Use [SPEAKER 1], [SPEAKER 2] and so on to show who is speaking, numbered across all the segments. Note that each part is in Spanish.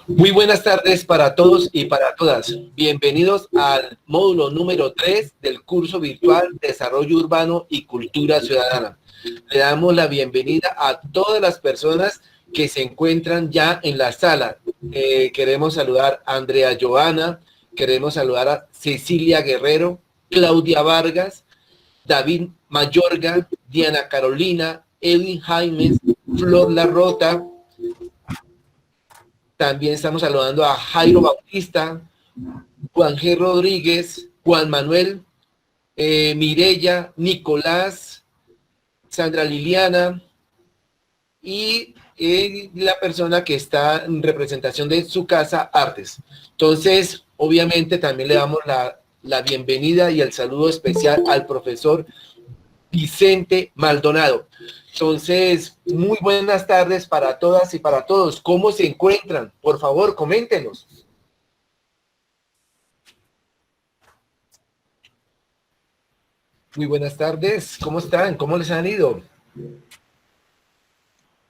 [SPEAKER 1] Muy buenas tardes para todos y para todas. Bienvenidos al módulo número 3 del curso virtual Desarrollo Urbano y Cultura Ciudadana. Le damos la bienvenida a todas las personas que se encuentran ya en la sala. Queremos saludar a Andrea Joana, queremos saludar a Cecilia Guerrero, Claudia Vargas, David Mayorga, Diana Carolina, Edwin Jaimes, Flor Larrota. También estamos saludando a Jairo Bautista, Juan G. Rodríguez, Juan Manuel, Mireya, Nicolás, Sandra Liliana y la persona que está en representación de su casa Artes. Entonces, obviamente también le damos la bienvenida y el saludo especial al profesor Vicente Maldonado. Entonces, muy buenas tardes para todas y para todos. ¿Cómo se encuentran? Por favor, coméntenos. Muy buenas tardes. ¿Cómo están? ¿Cómo les han ido?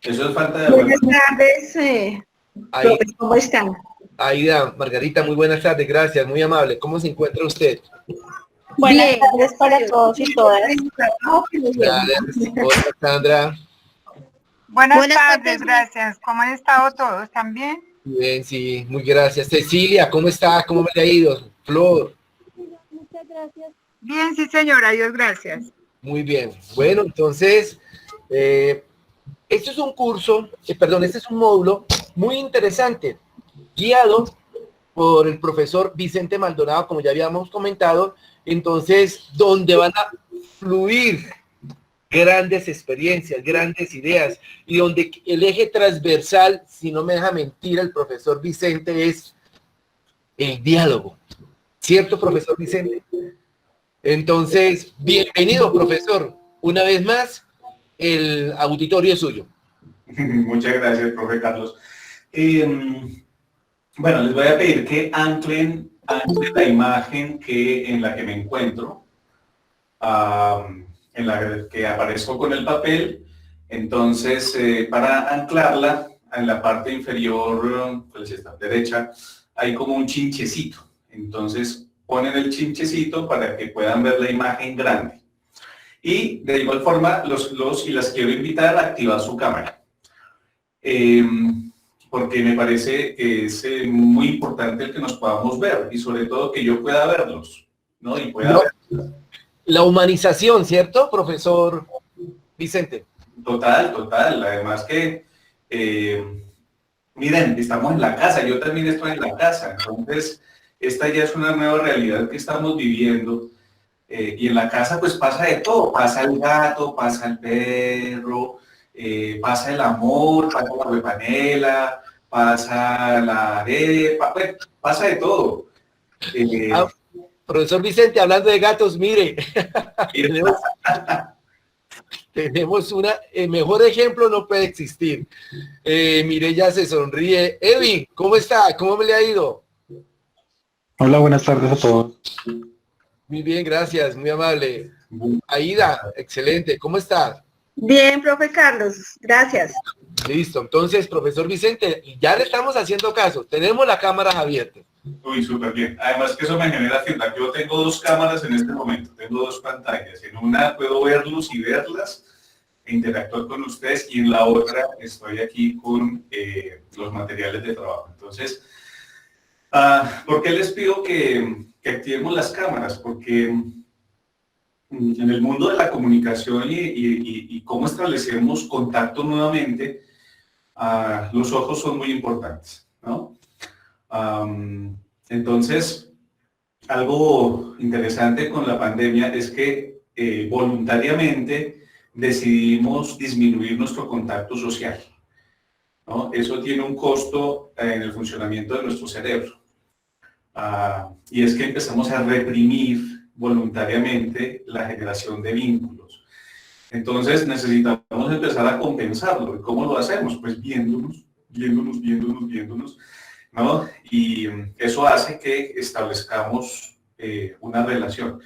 [SPEAKER 2] Eso es falta de...
[SPEAKER 3] Buenas tardes. ¿Cómo están?
[SPEAKER 1] Aida, Margarita, muy buenas tardes. Gracias, muy amable. ¿Cómo se encuentra usted?
[SPEAKER 3] Buenas tardes para todos y todas.
[SPEAKER 1] Gracias. Hola, Sandra.
[SPEAKER 4] Buenas tardes, gracias. ¿Cómo han estado todos? ¿También?
[SPEAKER 1] Bien, sí, muy gracias. Cecilia, ¿cómo está? ¿Cómo me le ha ido? Flor.
[SPEAKER 5] Muchas gracias.
[SPEAKER 4] Bien, sí, señora. Dios gracias.
[SPEAKER 1] Muy bien. Bueno, entonces, este es un curso, este es un módulo muy interesante, guiado por el profesor Vicente Maldonado, como ya habíamos comentado, entonces, donde van a fluir grandes experiencias, grandes ideas, y donde el eje transversal, si no me deja mentir el profesor Vicente, es el diálogo. ¿Cierto, profesor Vicente? Entonces, bienvenido, profesor. Una vez más, el auditorio es suyo.
[SPEAKER 2] Muchas gracias, profe Carlos. Bueno, les voy a pedir que anclen la imagen en la que me encuentro, en la que aparezco con el papel. Entonces, para anclarla, en la parte inferior, pues esta derecha, hay como un chinchecito. Entonces, ponen el chinchecito para que puedan ver la imagen grande. Y de igual forma, los y las quiero invitar a activar su cámara. Porque me parece que es muy importante el que nos podamos ver y sobre todo que yo pueda verlos, ¿no? Y pueda verlos.
[SPEAKER 1] La humanización, ¿cierto, profesor Vicente?
[SPEAKER 2] Total. Además que, miren, estamos en la casa, yo también estoy en la casa, entonces esta ya es una nueva realidad que estamos viviendo. Y en la casa pues pasa de todo, pasa el gato, pasa el perro, pasa el amor, pasa la huepanela, pasa la arepa, pues, pasa de todo.
[SPEAKER 1] Profesor Vicente, hablando de gatos, mire, tenemos el mejor ejemplo no puede existir. Mireya se sonríe. Edwin, ¿cómo está? ¿Cómo me le ha ido?
[SPEAKER 6] Hola, buenas tardes a todos.
[SPEAKER 1] Muy bien, gracias, muy amable. Aida, excelente, ¿cómo está?
[SPEAKER 3] Bien, profe Carlos, gracias.
[SPEAKER 1] Listo, entonces, profesor Vicente, ya le estamos haciendo caso, tenemos las cámaras abiertas.
[SPEAKER 2] Uy, súper bien. Además que eso me genera feedback. Yo tengo dos cámaras en este momento, tengo dos pantallas. En una puedo verlos y verlas e interactuar con ustedes y en la otra estoy aquí con los materiales de trabajo. Entonces, ¿por qué les pido que activemos las cámaras? Porque en el mundo de la comunicación y cómo establecemos contacto nuevamente, los ojos son muy importantes, ¿no? Entonces, algo interesante con la pandemia es que voluntariamente decidimos disminuir nuestro contacto social, ¿no? Eso tiene un costo en el funcionamiento de nuestro cerebro. Y es que empezamos a reprimir voluntariamente la generación de vínculos. Entonces necesitamos empezar a compensarlo. ¿Y cómo lo hacemos? Pues viéndonos, ¿no? Y eso hace que establezcamos una relación.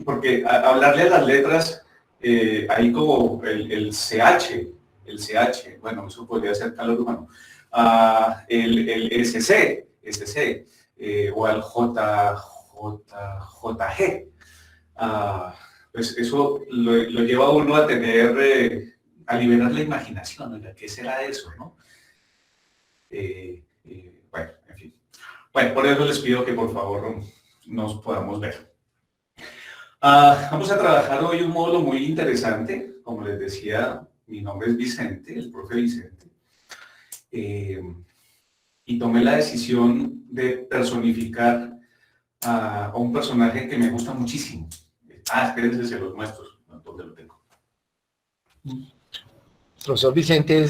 [SPEAKER 2] Porque hablarle a las letras, hay como el CH, el CH, bueno, eso podría ser calor humano, el SC, o al JG. Pues eso lo lleva a uno a tener, a liberar la imaginación, ¿no? ¿Qué será eso, no? Bueno, en fin. Bueno, por eso les pido que por favor nos podamos ver. Vamos a trabajar hoy un módulo muy interesante. Como les decía, mi nombre es Vicente, el profe Vicente. Y tomé la decisión de personificar a un personaje que me gusta muchísimo. Espérense, se los muestro. ¿Dónde lo tengo?
[SPEAKER 1] El profesor Vicente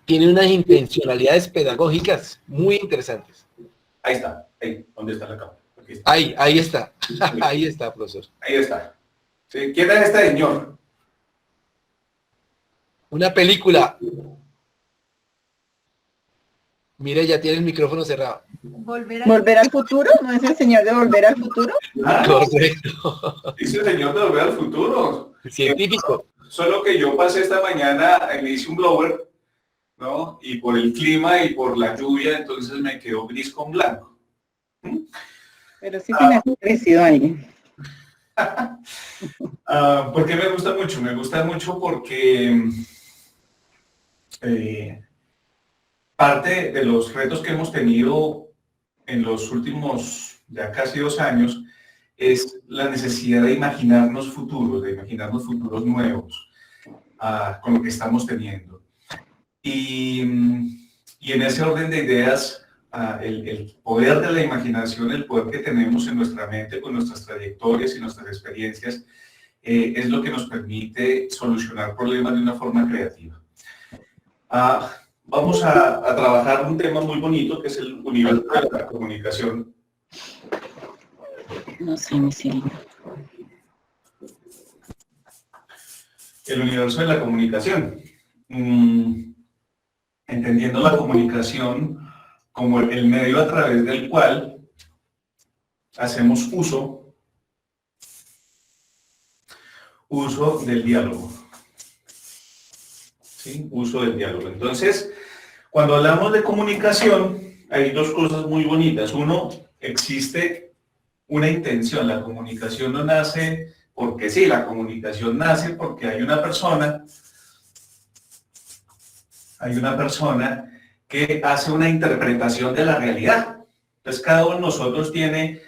[SPEAKER 1] tiene unas intencionalidades pedagógicas muy interesantes.
[SPEAKER 2] Ahí está. Ahí. ¿Dónde está la cámara?
[SPEAKER 1] Ahí está. Ahí está, profesor.
[SPEAKER 2] Ahí está. ¿Sí? ¿Quién es este señor?
[SPEAKER 1] Una película. Mire, ya tiene el micrófono cerrado.
[SPEAKER 7] ¿Volver al futuro? ¿No es el señor de Volver al Futuro?
[SPEAKER 1] Correcto.
[SPEAKER 2] Dice el señor de Volver al Futuro.
[SPEAKER 1] Científico.
[SPEAKER 2] Solo que yo pasé esta mañana, me hice un blower, ¿no? Y por el clima y por la lluvia, entonces me quedó gris con blanco.
[SPEAKER 7] Pero sí tiene parecido ahí.
[SPEAKER 2] ¿Por qué me gusta mucho? Me gusta mucho porque parte de los retos que hemos tenido en los últimos ya casi 2 años es la necesidad de imaginarnos futuros nuevos con lo que estamos teniendo. Y en ese orden de ideas, el poder de la imaginación, el poder que tenemos en nuestra mente con nuestras trayectorias y nuestras experiencias, es lo que nos permite solucionar problemas de una forma creativa. Vamos a trabajar un tema muy bonito que es el universo de la comunicación.
[SPEAKER 7] No sé, mi Siri.
[SPEAKER 2] El universo de la comunicación. Entendiendo la comunicación como el medio a través del cual hacemos uso del diálogo. ¿Sí? Uso del diálogo. Entonces, cuando hablamos de comunicación, hay 2 cosas muy bonitas. Uno, existe una intención. La comunicación no nace porque sí, la comunicación nace porque hay una persona que hace una interpretación de la realidad. Entonces, cada uno de nosotros tiene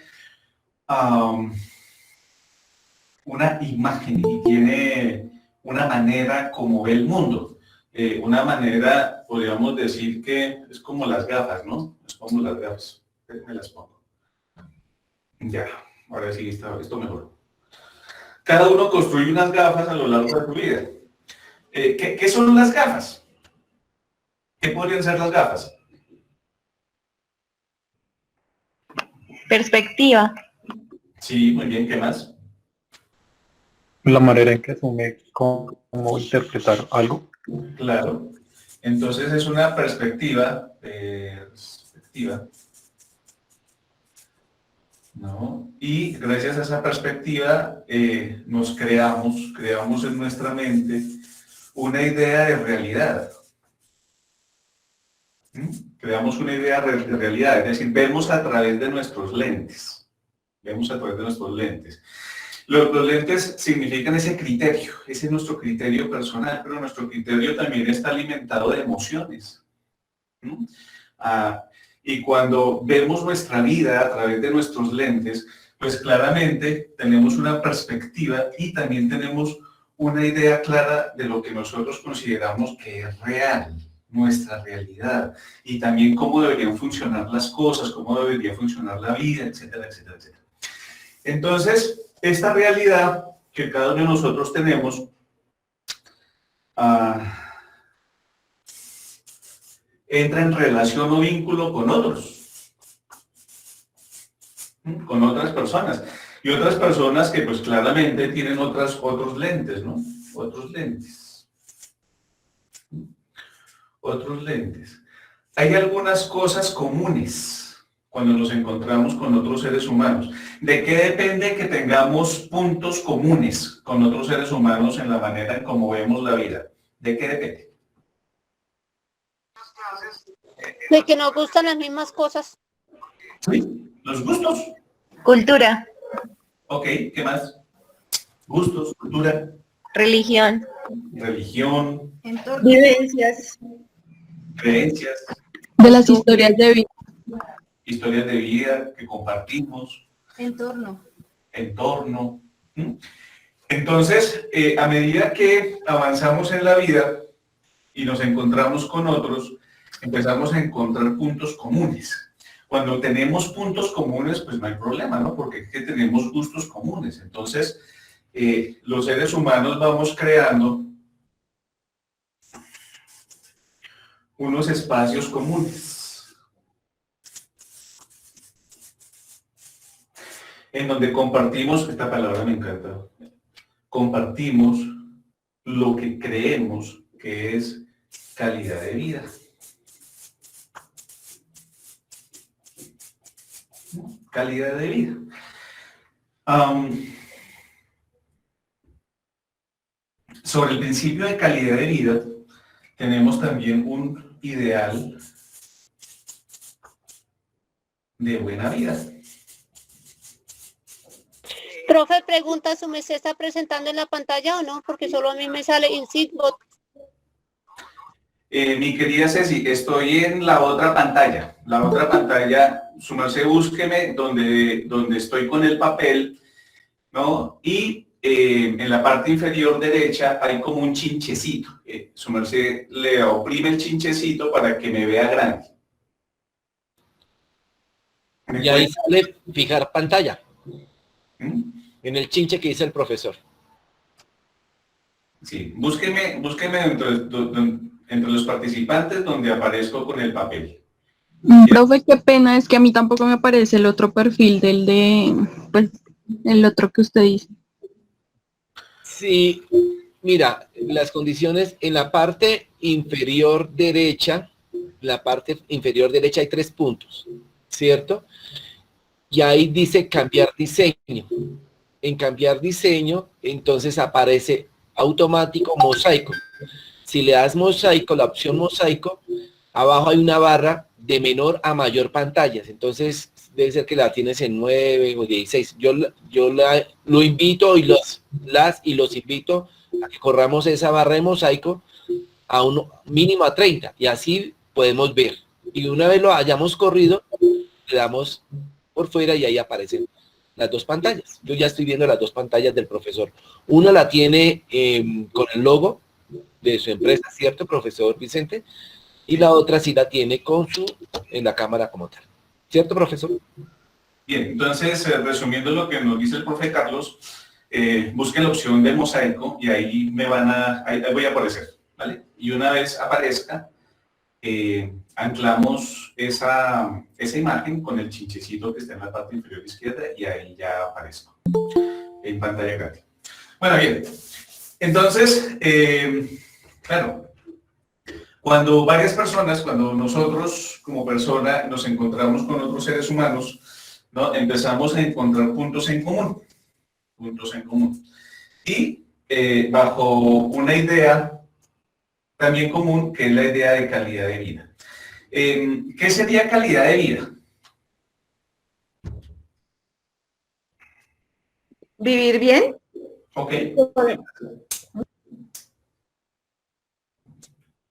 [SPEAKER 2] una imagen y tiene una manera como ve el mundo. Una manera, podríamos decir que es como las gafas, ¿no? Es como las gafas. Me las pongo. Ya, ahora sí está esto mejor. Cada uno construye unas gafas a lo largo de su vida. ¿Qué son las gafas? ¿Qué podrían ser las gafas?
[SPEAKER 3] Perspectiva.
[SPEAKER 2] Sí, muy bien, ¿qué más?
[SPEAKER 6] La manera en que asume cómo interpretar algo.
[SPEAKER 2] Claro. Entonces es una perspectiva, ¿no? Y gracias a esa perspectiva nos creamos en nuestra mente una idea de realidad. Creamos una idea de realidad, es decir, vemos a través de nuestros lentes. Vemos a través de nuestros lentes. Los lentes significan ese criterio, ese es nuestro criterio personal, pero nuestro criterio también está alimentado de emociones. Y cuando vemos nuestra vida a través de nuestros lentes, pues claramente tenemos una perspectiva y también tenemos una idea clara de lo que nosotros consideramos que es real, nuestra realidad, y también cómo deberían funcionar las cosas, cómo debería funcionar la vida, etcétera, etcétera, etcétera. Entonces, esta realidad que cada uno de nosotros tenemos entra en relación o vínculo con otros, con otras personas. Y otras personas que pues claramente tienen otros lentes, ¿no? Otros lentes. Hay algunas cosas comunes cuando nos encontramos con otros seres humanos. ¿De qué depende que tengamos puntos comunes con otros seres humanos en la manera en cómo vemos la vida? ¿De qué depende?
[SPEAKER 5] De que nos gustan las mismas cosas.
[SPEAKER 2] Sí, los gustos.
[SPEAKER 3] Cultura,
[SPEAKER 2] Ok, ¿qué más? Gustos, cultura,
[SPEAKER 3] religión,
[SPEAKER 2] religión,
[SPEAKER 3] vivencias,
[SPEAKER 2] creencias,
[SPEAKER 7] De las historias de vida.
[SPEAKER 2] historias de vida que compartimos,
[SPEAKER 5] Entorno.
[SPEAKER 2] entorno. ¿Mm? Entonces, a medida que avanzamos en la vida y nos encontramos con otros, empezamos a encontrar puntos comunes. Cuando tenemos puntos comunes, pues no hay problema, ¿no? Porque es que tenemos gustos comunes. Entonces, los seres humanos vamos creando unos espacios comunes en donde compartimos, esta palabra me encanta, compartimos lo que creemos que es calidad de vida. Calidad de vida. Sobre el principio de calidad de vida, tenemos también un ideal de buena vida.
[SPEAKER 5] Profe, pregunta, ¿su merced está presentando en la pantalla o no? Porque solo a mí me sale en Seatbot.
[SPEAKER 2] Mi querida Ceci, estoy en la otra pantalla. La otra pantalla, su merced, búsqueme donde estoy con el papel, ¿no? Y en la parte inferior derecha hay como un chinchecito. Su merced le oprime el chinchecito para que me vea grande.
[SPEAKER 1] Y ahí sale fijar pantalla.
[SPEAKER 2] ¿Mm?
[SPEAKER 1] En el chinche que dice el profesor.
[SPEAKER 2] Sí, búsqueme entre los participantes donde aparezco con el papel.
[SPEAKER 7] Profe, qué pena, es que a mí tampoco me aparece el otro perfil pues, el otro que usted dice.
[SPEAKER 1] Sí, mira, las condiciones en la parte inferior derecha, hay 3 puntos, ¿cierto? Y ahí dice cambiar diseño. En cambiar diseño, entonces aparece automático mosaico. Si le das mosaico, la opción mosaico, abajo hay una barra de menor a mayor pantallas. Entonces debe ser que la tienes en 9 o 16. Yo lo invito y los invito a que corramos esa barra de mosaico a mínimo a 30 y así podemos ver. Y una vez lo hayamos corrido, le damos por fuera y ahí aparecen las 2 pantallas. Yo ya estoy viendo las 2 pantallas del profesor. Una la tiene con el logo de su empresa, ¿cierto, profesor Vicente? Y la otra sí la tiene en la cámara como tal. ¿Cierto, profesor?
[SPEAKER 2] Bien, entonces, resumiendo lo que nos dice el profe Carlos, busquen la opción de mosaico y ahí ahí voy a aparecer, ¿vale? Y una vez aparezca, anclamos esa imagen con el chinchecito que está en la parte inferior izquierda y ahí ya aparezco en pantalla grande. Bueno, bien. Entonces, claro, cuando nosotros como persona nos encontramos con otros seres humanos, ¿no? Empezamos a encontrar puntos en común. Y bajo una idea también común, que es la idea de calidad de vida. ¿Qué sería calidad de vida?
[SPEAKER 3] vivir bien,
[SPEAKER 2] Ok.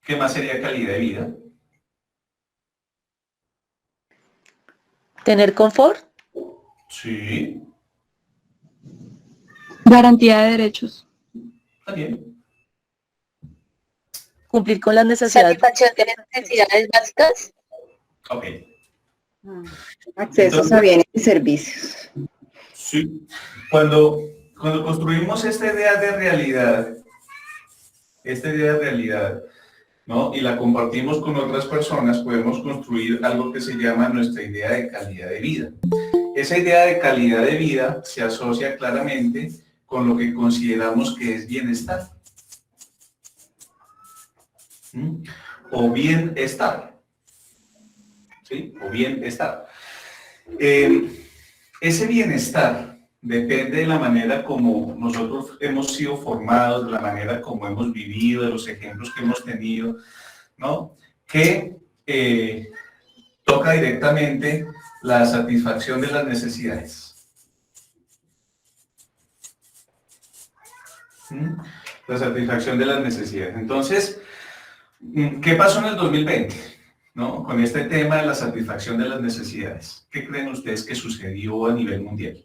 [SPEAKER 2] ¿Qué más sería calidad de vida?
[SPEAKER 8] Tener confort.
[SPEAKER 2] Sí,
[SPEAKER 7] Garantía de derechos.
[SPEAKER 2] también.
[SPEAKER 8] Cumplir con las necesidades.
[SPEAKER 3] satisfacción de necesidades básicas,
[SPEAKER 2] Ok.
[SPEAKER 3] accesos a bienes y servicios.
[SPEAKER 2] Sí. Cuando construimos esta idea de realidad, ¿no? Y la compartimos con otras personas, podemos construir algo que se llama nuestra idea de calidad de vida. Esa idea de calidad de vida se asocia claramente con lo que consideramos que es bienestar. O bienestar. ¿Sí? O bienestar. Ese bienestar depende de la manera como nosotros hemos sido formados, de la manera como hemos vivido, de los ejemplos que hemos tenido, ¿no? Que toca directamente la satisfacción de las necesidades. ¿Mm? La satisfacción de las necesidades. Entonces, ¿qué pasó en el 2020? ¿No? Con este tema de la satisfacción de las necesidades. ¿Qué creen ustedes que sucedió a nivel mundial?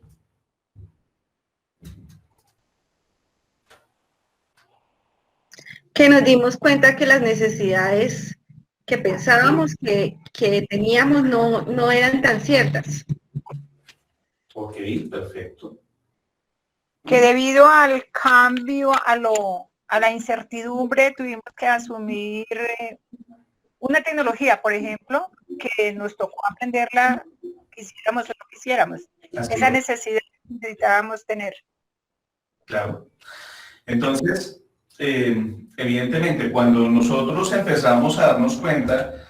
[SPEAKER 3] Que nos dimos cuenta que las necesidades que pensábamos que teníamos no eran tan ciertas.
[SPEAKER 2] Ok, perfecto.
[SPEAKER 4] Que debido al cambio, a la incertidumbre, tuvimos que asumir una tecnología, por ejemplo, que nos tocó aprenderla, quisiéramos o no quisiéramos.
[SPEAKER 2] Así
[SPEAKER 4] Esa
[SPEAKER 2] es.
[SPEAKER 4] necesidad necesitábamos tener.
[SPEAKER 2] Claro. Entonces, evidentemente, cuando nosotros empezamos a darnos cuenta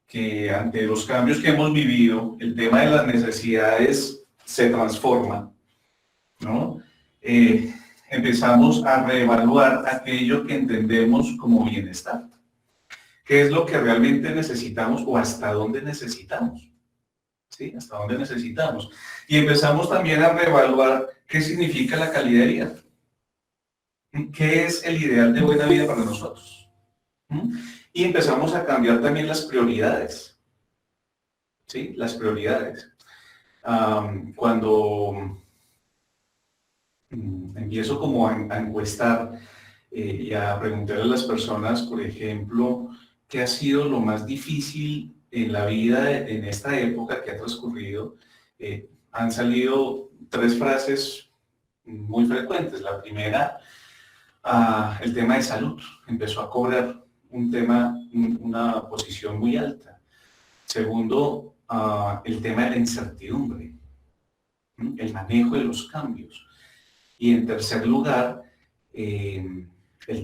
[SPEAKER 2] que ante los cambios que hemos vivido, el tema de las necesidades se transforma, ¿no? Empezamos a reevaluar aquello que entendemos como bienestar. ¿Qué es lo que realmente necesitamos o hasta dónde necesitamos? ¿Sí? Hasta dónde necesitamos. Y empezamos también a reevaluar qué significa la calidad de vida. ¿Qué es el ideal de buena vida para nosotros? Y empezamos a cambiar también las prioridades. ¿Sí? Las prioridades. Cuando empiezo como a encuestar y a preguntarle a las personas, por ejemplo, ¿qué ha sido lo más difícil en la vida en esta época que ha transcurrido? Han salido 3 frases muy frecuentes. La primera, el tema de salud. Empezó a cobrar una posición muy alta. Segundo, el tema de la incertidumbre, el manejo de los cambios. Y en tercer lugar, el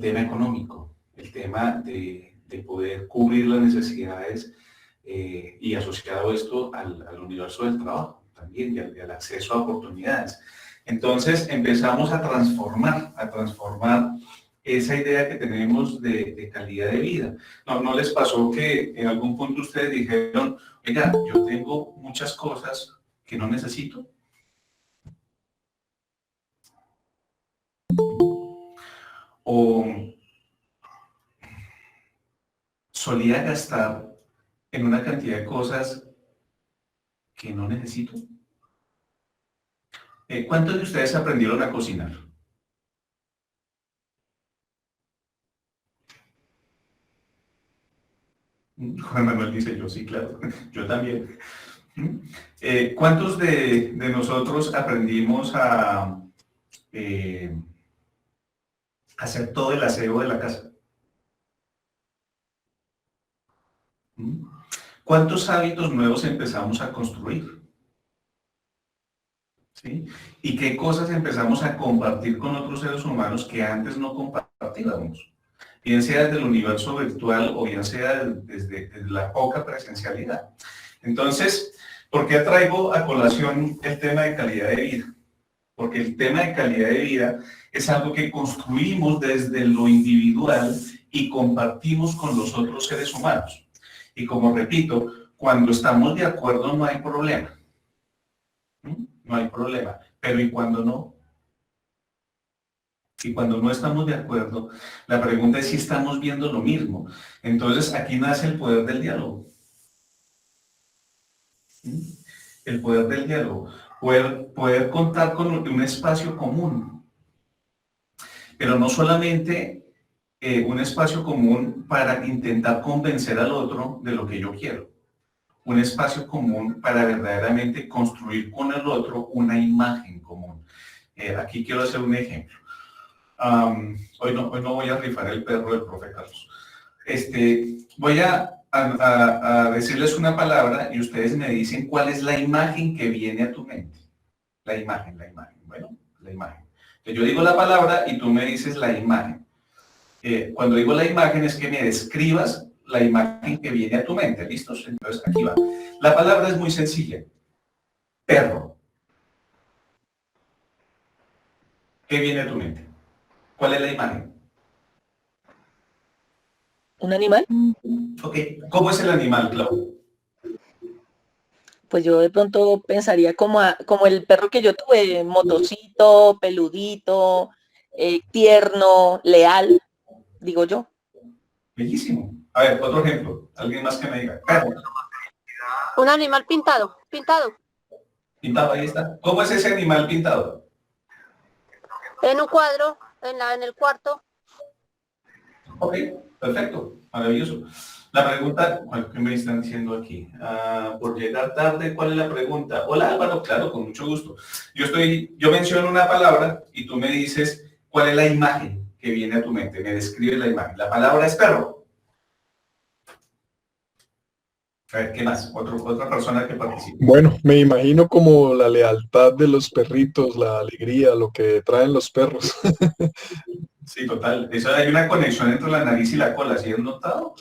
[SPEAKER 2] tema económico, el tema de poder cubrir las necesidades y asociado esto al universo del trabajo también y al acceso a oportunidades. Entonces empezamos a transformar esa idea que tenemos de calidad de vida. ¿No les pasó que en algún punto ustedes dijeron, oiga, yo tengo muchas cosas que no necesito? O solía gastar en una cantidad de cosas que no necesito. ¿Cuántos de ustedes aprendieron a cocinar? Juan Manuel dice yo, sí, claro, yo también. ¿Cuántos de nosotros aprendimos a hacer todo el aseo de la casa? ¿Cuántos hábitos nuevos empezamos a construir? ¿Sí? ¿Y qué cosas empezamos a compartir con otros seres humanos que antes no compartíamos? Bien sea desde el universo virtual o bien sea desde la poca presencialidad. Entonces, ¿por qué traigo a colación el tema de calidad de vida? Porque el tema de calidad de vida es algo que construimos desde lo individual y compartimos con los otros seres humanos. Y como repito, cuando estamos de acuerdo no hay problema. No hay problema. Pero ¿y cuando no? Y cuando no estamos de acuerdo, la pregunta es si estamos viendo lo mismo. Entonces aquí nace el poder del diálogo. El poder del diálogo. Poder contar con un espacio común. Pero no solamente un espacio común para intentar convencer al otro de lo que yo quiero. Un espacio común para verdaderamente construir con el otro una imagen común. Aquí quiero hacer un ejemplo. Hoy no voy a rifar el perro del profe Carlos. Voy a decirles una palabra y ustedes me dicen cuál es la imagen que viene a tu mente. La imagen. Bueno, la imagen. Entonces yo digo la palabra y tú me dices la imagen. Cuando digo la imagen es que me describas la imagen que viene a tu mente. ¿Listos? Entonces aquí va. La palabra es muy sencilla. Perro. ¿Qué viene a tu mente? ¿Cuál es la imagen?
[SPEAKER 8] ¿Un animal?
[SPEAKER 2] Ok. ¿Cómo es el animal, Clau?
[SPEAKER 8] Pues yo de pronto pensaría como el perro que yo tuve, motocito, peludito, tierno, leal, digo yo.
[SPEAKER 2] Bellísimo. A ver, otro ejemplo. Alguien más que me diga. Perro.
[SPEAKER 5] Un animal pintado, pintado.
[SPEAKER 2] Pintado, ahí está. ¿Cómo es ese animal pintado?
[SPEAKER 5] En un cuadro, en el cuarto.
[SPEAKER 2] Ok, perfecto, maravilloso. La pregunta, ¿qué me están diciendo aquí? Por llegar tarde, ¿cuál es la pregunta? Hola Álvaro, claro, con mucho gusto. Yo menciono una palabra y tú me dices cuál es la imagen que viene a tu mente, me describe la imagen. La palabra es perro. A ver, ¿qué más? Otra persona que participe.
[SPEAKER 9] Bueno, me imagino como la lealtad de los perritos, la alegría, lo que traen los perros.
[SPEAKER 2] Sí, total. Eso hay una conexión entre la nariz y la cola, ¿sí has notado?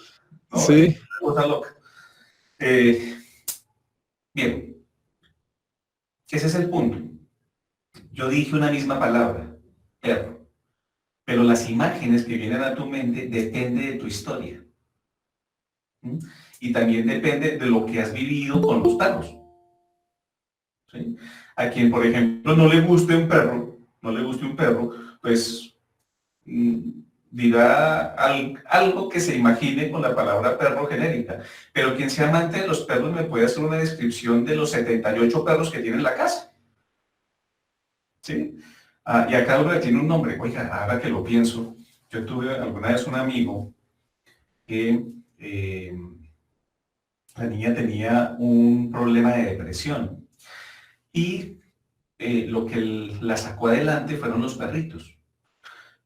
[SPEAKER 2] No, es
[SPEAKER 9] Sí,
[SPEAKER 2] una cosa loca. Bien, ese es el punto. Yo dije una misma palabra, perro, pero las imágenes que vienen a tu mente depende de tu historia. ¿Mm? Y también depende de lo que has vivido con los perros. ¿Sí? A quien, por ejemplo, no le guste un perro, pues dirá algo que se imagine con la palabra perro genérica. Pero quien sea amante de los perros me puede hacer una descripción de los 78 perros que tiene en la casa. ¿Sí? Y a cada uno le tiene un nombre. Oiga, ahora que lo pienso, yo tuve alguna vez un amigo que la niña tenía un problema de depresión y lo que la sacó adelante fueron los perritos.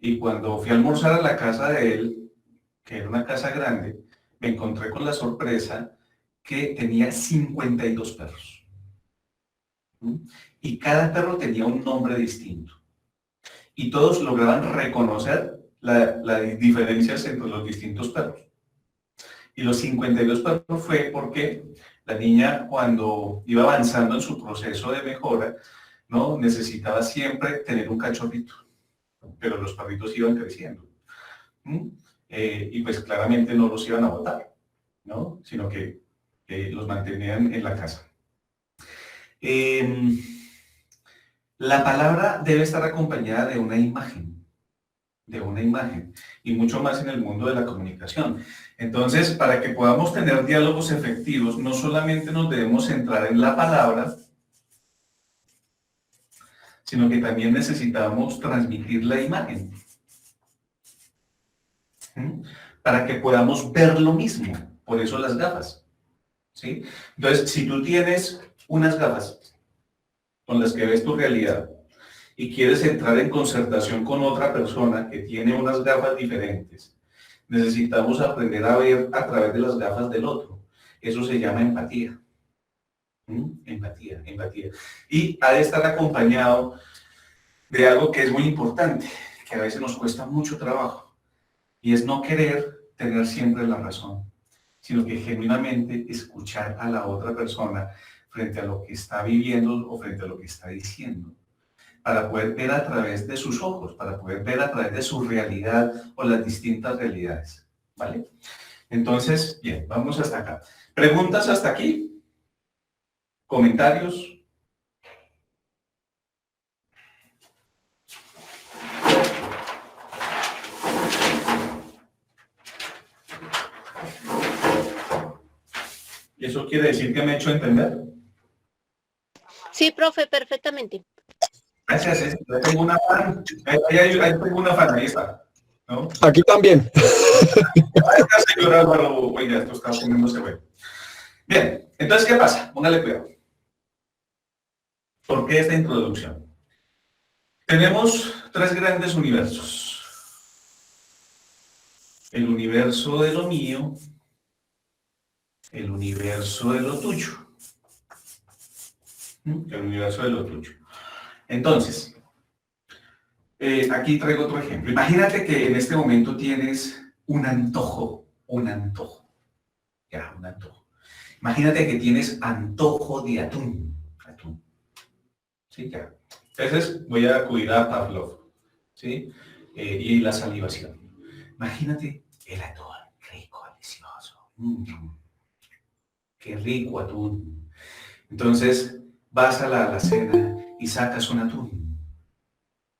[SPEAKER 2] Y cuando fui a almorzar a la casa de él, que era una casa grande, me encontré con la sorpresa que tenía 52 perros. ¿Mm? Y cada perro tenía un nombre distinto. Y todos lograban reconocer las diferencias entre los distintos perros. Y los 52 perros fue porque la niña, cuando iba avanzando en su proceso de mejora, ¿no? Necesitaba siempre tener un cachorrito, pero los perritos iban creciendo. Y pues claramente no los iban a botar, ¿no? Sino que los mantenían en la casa. La palabra debe estar acompañada de una imagen, y mucho más en el mundo de la comunicación. Entonces, para que podamos tener diálogos efectivos, no solamente nos debemos centrar en la palabra, sino que también necesitamos transmitir la imagen, para que podamos ver lo mismo. Por eso las gafas, ¿sí? Entonces, si tú tienes unas gafas con las que ves tu realidad y quieres entrar en concertación con otra persona que tiene unas gafas diferentes, necesitamos aprender a ver a través de las gafas del otro. Eso se llama empatía. Empatía. Y ha de estar acompañado de algo que es muy importante, que a veces nos cuesta mucho trabajo, y es no querer tener siempre la razón, sino que genuinamente escuchar a la otra persona frente a lo que está viviendo o frente a lo que está diciendo, para poder ver a través de sus ojos, para poder ver a través de su realidad o las distintas realidades, ¿vale? Entonces, bien, vamos hasta acá. ¿Preguntas hasta aquí? ¿Comentarios? ¿Y eso quiere decir que me he hecho entender?
[SPEAKER 5] Sí, profe, perfectamente.
[SPEAKER 2] Gracias, ya tengo una fan. Ahí tengo una fan, ahí está, ¿no?
[SPEAKER 9] aquí también.
[SPEAKER 2] Ahí está, señor Álvaro. Oiga, esto está poniéndose bueno. Bien, entonces, ¿qué pasa? Póngale cuidado. ¿Por qué esta introducción? Tenemos tres grandes universos. El universo de lo mío, el universo de lo tuyo. El universo de lo tuyo. Entonces, aquí traigo otro ejemplo. Imagínate que en este momento tienes un antojo. Ya, un antojo. Imagínate que tienes antojo de atún. ¿Sí? Ya. Entonces voy a acudir a Pavlov, ¿sí? Y la salivación. Imagínate el atún, rico, delicioso. Qué rico atún. Entonces vas a la alacena y sacas un atún,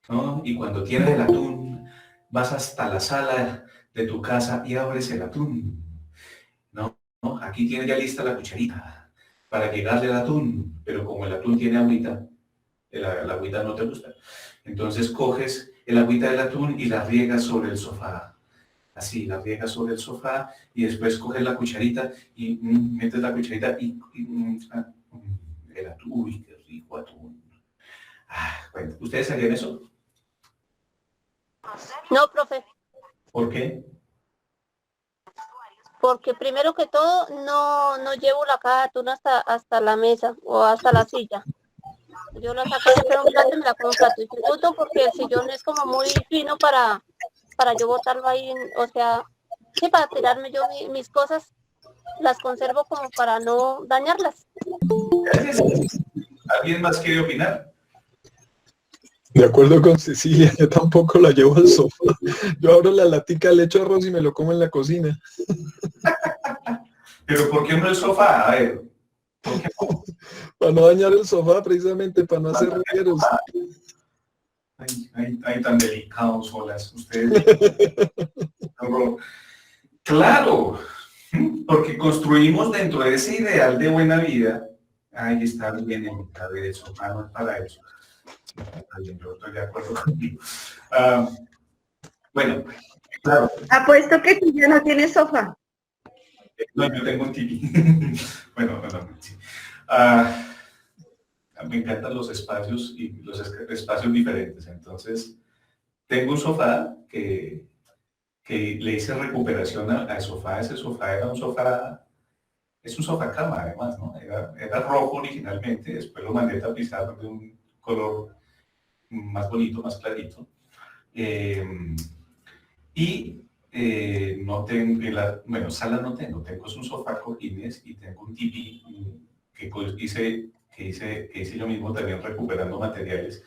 [SPEAKER 2] ¿no? Y cuando tienes el atún, vas hasta la sala de tu casa y abres el atún, ¿no? Aquí tienes ya lista la cucharita para llegarle al atún, pero como el atún tiene agüita, el agüita no te gusta. Entonces coges el agüita del atún y la riegas sobre el sofá. Así, la riegas sobre el sofá y después coges la cucharita y metes la cucharita y el atún. Uy, qué rico atún. Bueno, ¿ustedes harían eso?
[SPEAKER 5] No, profe,
[SPEAKER 2] ¿Por qué?
[SPEAKER 5] porque primero que todo no llevo la caja de atún hasta la mesa o hasta la silla. Yo la saco siempre de un plato y me la pongo en un plato. Y segundo, porque el sillón es como muy fino para yo botarlo ahí, o sea, sí, para tirarme yo mis cosas, las conservo como para no dañarlas.
[SPEAKER 2] Gracias. ¿Alguien más quiere opinar?
[SPEAKER 9] De acuerdo con Cecilia, yo tampoco la llevo al sofá. Yo abro la latica, le echo arroz y me lo como en la cocina.
[SPEAKER 2] ¿Pero por qué no el sofá? A ver, ¿por qué no?
[SPEAKER 9] Para no dañar el sofá, precisamente, para no hacer regueros.
[SPEAKER 2] Ay, tan delicados, holas, ustedes. Claro, porque construimos dentro de ese ideal de buena vida. Ay, está bien en mitad de eso, no es para eso. Sí, está bien, yo estoy de acuerdo contigo. Bueno, claro.
[SPEAKER 3] Apuesto que tú ya no tienes sofá.
[SPEAKER 2] No, yo tengo un TV. Bueno, sí. Me encantan los espacios y los espacios diferentes. Entonces, tengo un sofá que le hice recuperación al sofá. Ese sofá era un sofá, es un sofá cama además, ¿no? Era rojo originalmente, después lo mandé a tapizar de un color más bonito, más clarito. No tengo, bueno, sala no tengo, es un sofá cojines y tengo un TV que hice yo mismo también recuperando materiales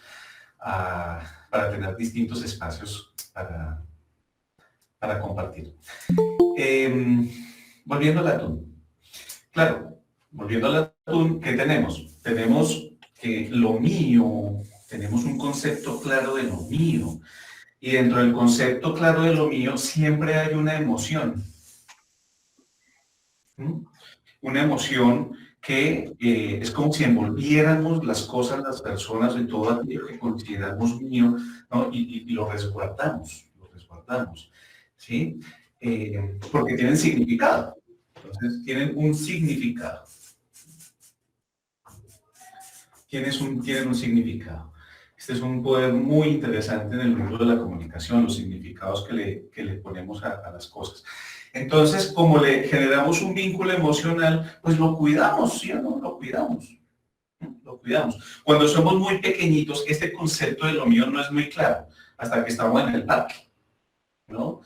[SPEAKER 2] para tener distintos espacios para compartir. Volviendo al atún. Claro, volviendo al atún, ¿qué tenemos? Tenemos lo mío, tenemos un concepto claro de lo mío. Y dentro del concepto claro de lo mío siempre hay una emoción. Una emoción que es como si envolviéramos las cosas, las personas y todo aquello que consideramos mío, ¿no? y lo resguardamos, ¿sí? Porque tienen significado. Entonces, tienen un significado. Tienen un significado. Este es un poder muy interesante en el mundo de la comunicación, los significados que le ponemos a las cosas. Entonces, como le generamos un vínculo emocional, pues lo cuidamos, ¿sí o no? Lo cuidamos. Lo cuidamos. Cuando somos muy pequeñitos, este concepto de lo mío no es muy claro, hasta que estamos en el parque, ¿no?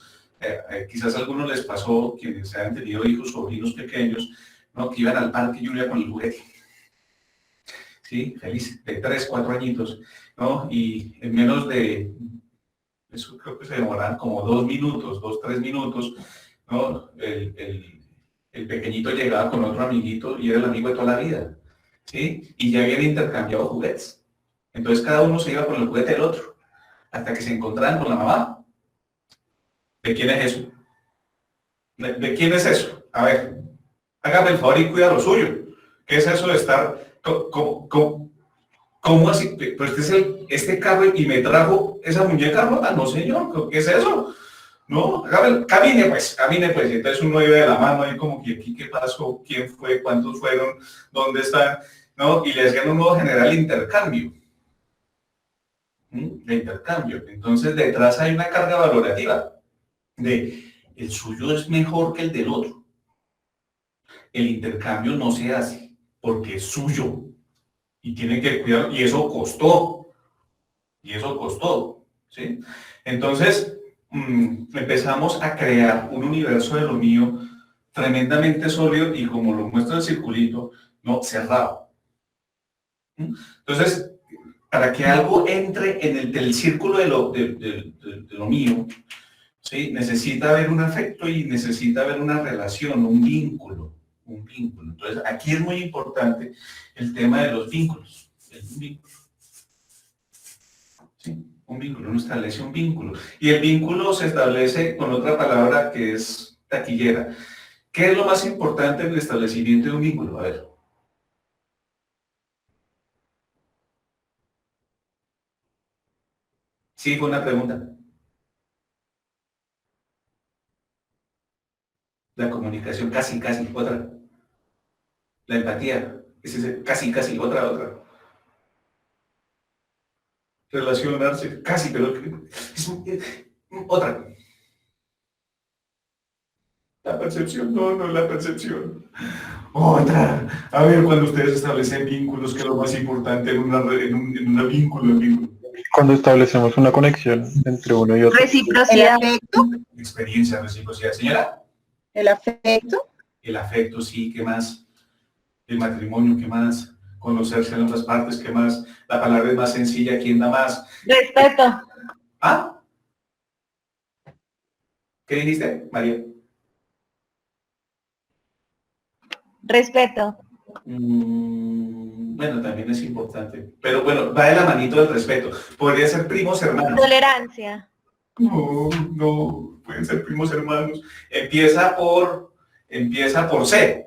[SPEAKER 2] Quizás a algunos les pasó, quienes hayan tenido hijos, sobrinos pequeños, ¿no? Que iban al parque y uno iba con el juguete. Sí, feliz, de 3, 4 añitos, ¿no? Y en menos de, eso creo que se demoran como 2 minutos, 2, 3 minutos, ¿no? El pequeñito llegaba con otro amiguito y era el amigo de toda la vida, ¿sí? Y ya habían intercambiado juguetes. Entonces cada uno se iba con el juguete del otro, hasta que se encontraban con la mamá. ¿De quién es eso? ¿De quién es eso? A ver, hágame el favor y cuida lo suyo. ¿Qué es eso de estar... ¿Cómo así? Pues este carro y me trajo esa muñeca rota. No, señor, ¿qué es eso? No, camine pues. Entonces uno iba de la mano ahí como que aquí qué pasó, quién fue, cuántos fueron, dónde están, ¿no? Y le hacían un modo general intercambio. De intercambio. Entonces detrás hay una carga valorativa de el suyo es mejor que el del otro. El intercambio no se hace porque es suyo y tiene que cuidar, y eso costó, ¿sí? Entonces empezamos a crear un universo de lo mío tremendamente sólido y como lo muestra el circulito, no cerrado. Entonces, para que algo entre en el círculo de lo mío, ¿sí? Necesita haber un afecto y necesita haber una relación, un vínculo, Un vínculo. Entonces, aquí es muy importante el tema de los vínculos. Un vínculo. ¿Sí? Un vínculo, uno establece un vínculo. Y el vínculo se establece con otra palabra que es taquillera. ¿Qué es lo más importante en el establecimiento de un vínculo? A ver. Sí, fue una pregunta. La comunicación, casi, otra. La empatía, casi, otra. Relacionarse, casi, pero otra. La percepción, no, la percepción. Otra. A ver, cuando ustedes establecen vínculos, ¿qué es lo más importante en un vínculo?
[SPEAKER 6] Cuando establecemos una conexión entre uno y otro.
[SPEAKER 4] ¿El
[SPEAKER 3] Reciprocidad.
[SPEAKER 4] afecto?
[SPEAKER 2] Experiencia, reciprocidad. Señora.
[SPEAKER 4] ¿El afecto?
[SPEAKER 2] El afecto, sí, ¿qué más? El matrimonio, ¿qué más? Conocerse en otras partes, ¿qué más? La palabra es más sencilla, ¿quién da más?
[SPEAKER 3] Respeto.
[SPEAKER 2] ¿Ah? ¿Qué dijiste, María?
[SPEAKER 3] Respeto.
[SPEAKER 2] Bueno, también es importante. Pero bueno, va de la manito del respeto. Podría ser primos hermanos.
[SPEAKER 3] Tolerancia.
[SPEAKER 2] No, pueden ser primos hermanos. Empieza por C.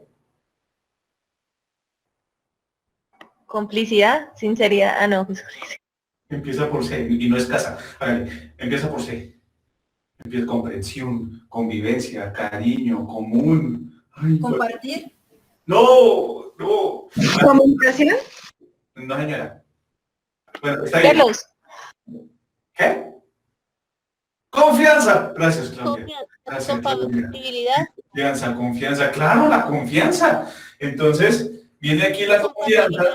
[SPEAKER 3] Complicidad, sinceridad. Ah, no.
[SPEAKER 2] Empieza por C y no es casa. Hágale, empieza por C. Empieza comprensión, convivencia, cariño, común. Ay,
[SPEAKER 10] ¿Compartir?
[SPEAKER 2] no.
[SPEAKER 3] Comunicación.
[SPEAKER 2] No, señora. Bueno, está bien.
[SPEAKER 3] Celos.
[SPEAKER 2] ¿Qué? Confianza. Gracias, Claudia.
[SPEAKER 5] Compatibilidad.
[SPEAKER 2] Confianza. Claro, la confianza. Entonces, viene aquí la confianza.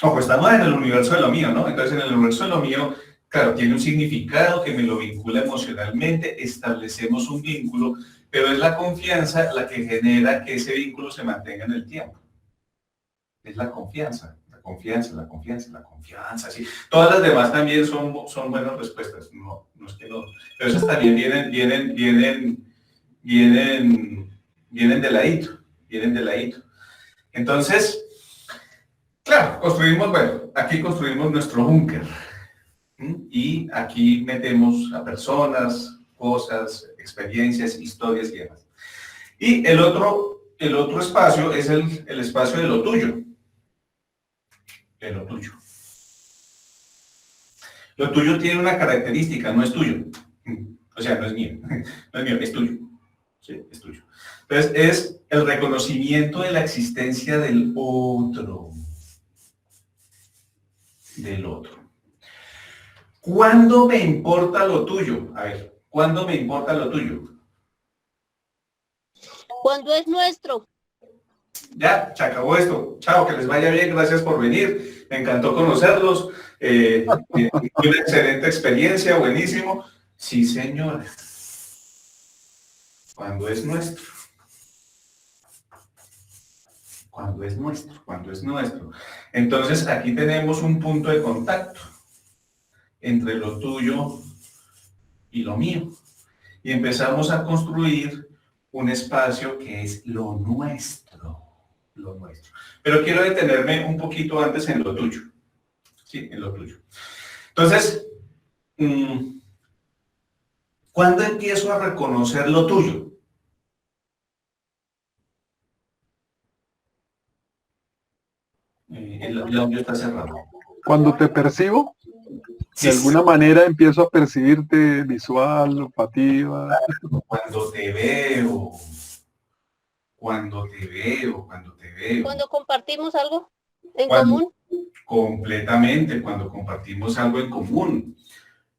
[SPEAKER 2] Ojo, estamos en el universo de lo mío, ¿no? Entonces, en el universo de lo mío, claro, tiene un significado que me lo vincula emocionalmente, establecemos un vínculo, pero es la confianza la que genera que ese vínculo se mantenga en el tiempo. Es la confianza, sí. Todas las demás también son buenas respuestas, no es que no, pero esas también vienen de ladito. Entonces, claro, aquí construimos nuestro búnker. Y aquí metemos a personas, cosas, experiencias, historias y demás. Y el otro espacio es el espacio de lo tuyo. Lo tuyo tiene una característica, no es tuyo. O sea, no es mío, es tuyo. Sí, es tuyo. Entonces, es el reconocimiento de la existencia del otro. ¿Cuándo me importa lo tuyo? A ver, ¿cuándo me importa lo tuyo?
[SPEAKER 5] Cuando es nuestro.
[SPEAKER 2] Ya, se acabó esto. Chao, que les vaya bien, gracias por venir. Me encantó conocerlos. Una excelente experiencia, buenísimo. Sí, señora. Cuando es nuestro. Entonces, aquí tenemos un punto de contacto entre lo tuyo y lo mío. Y empezamos a construir un espacio que es lo nuestro. Pero quiero detenerme un poquito antes en lo tuyo. Sí, en lo tuyo. Entonces, ¿cuándo empiezo a reconocer lo tuyo? El audio está cerrado.
[SPEAKER 6] Cuando te percibo, de alguna manera empiezo a percibirte visual, olfativa.
[SPEAKER 2] Cuando te veo.
[SPEAKER 5] Cuando compartimos algo en común.
[SPEAKER 2] Completamente, cuando compartimos algo en común,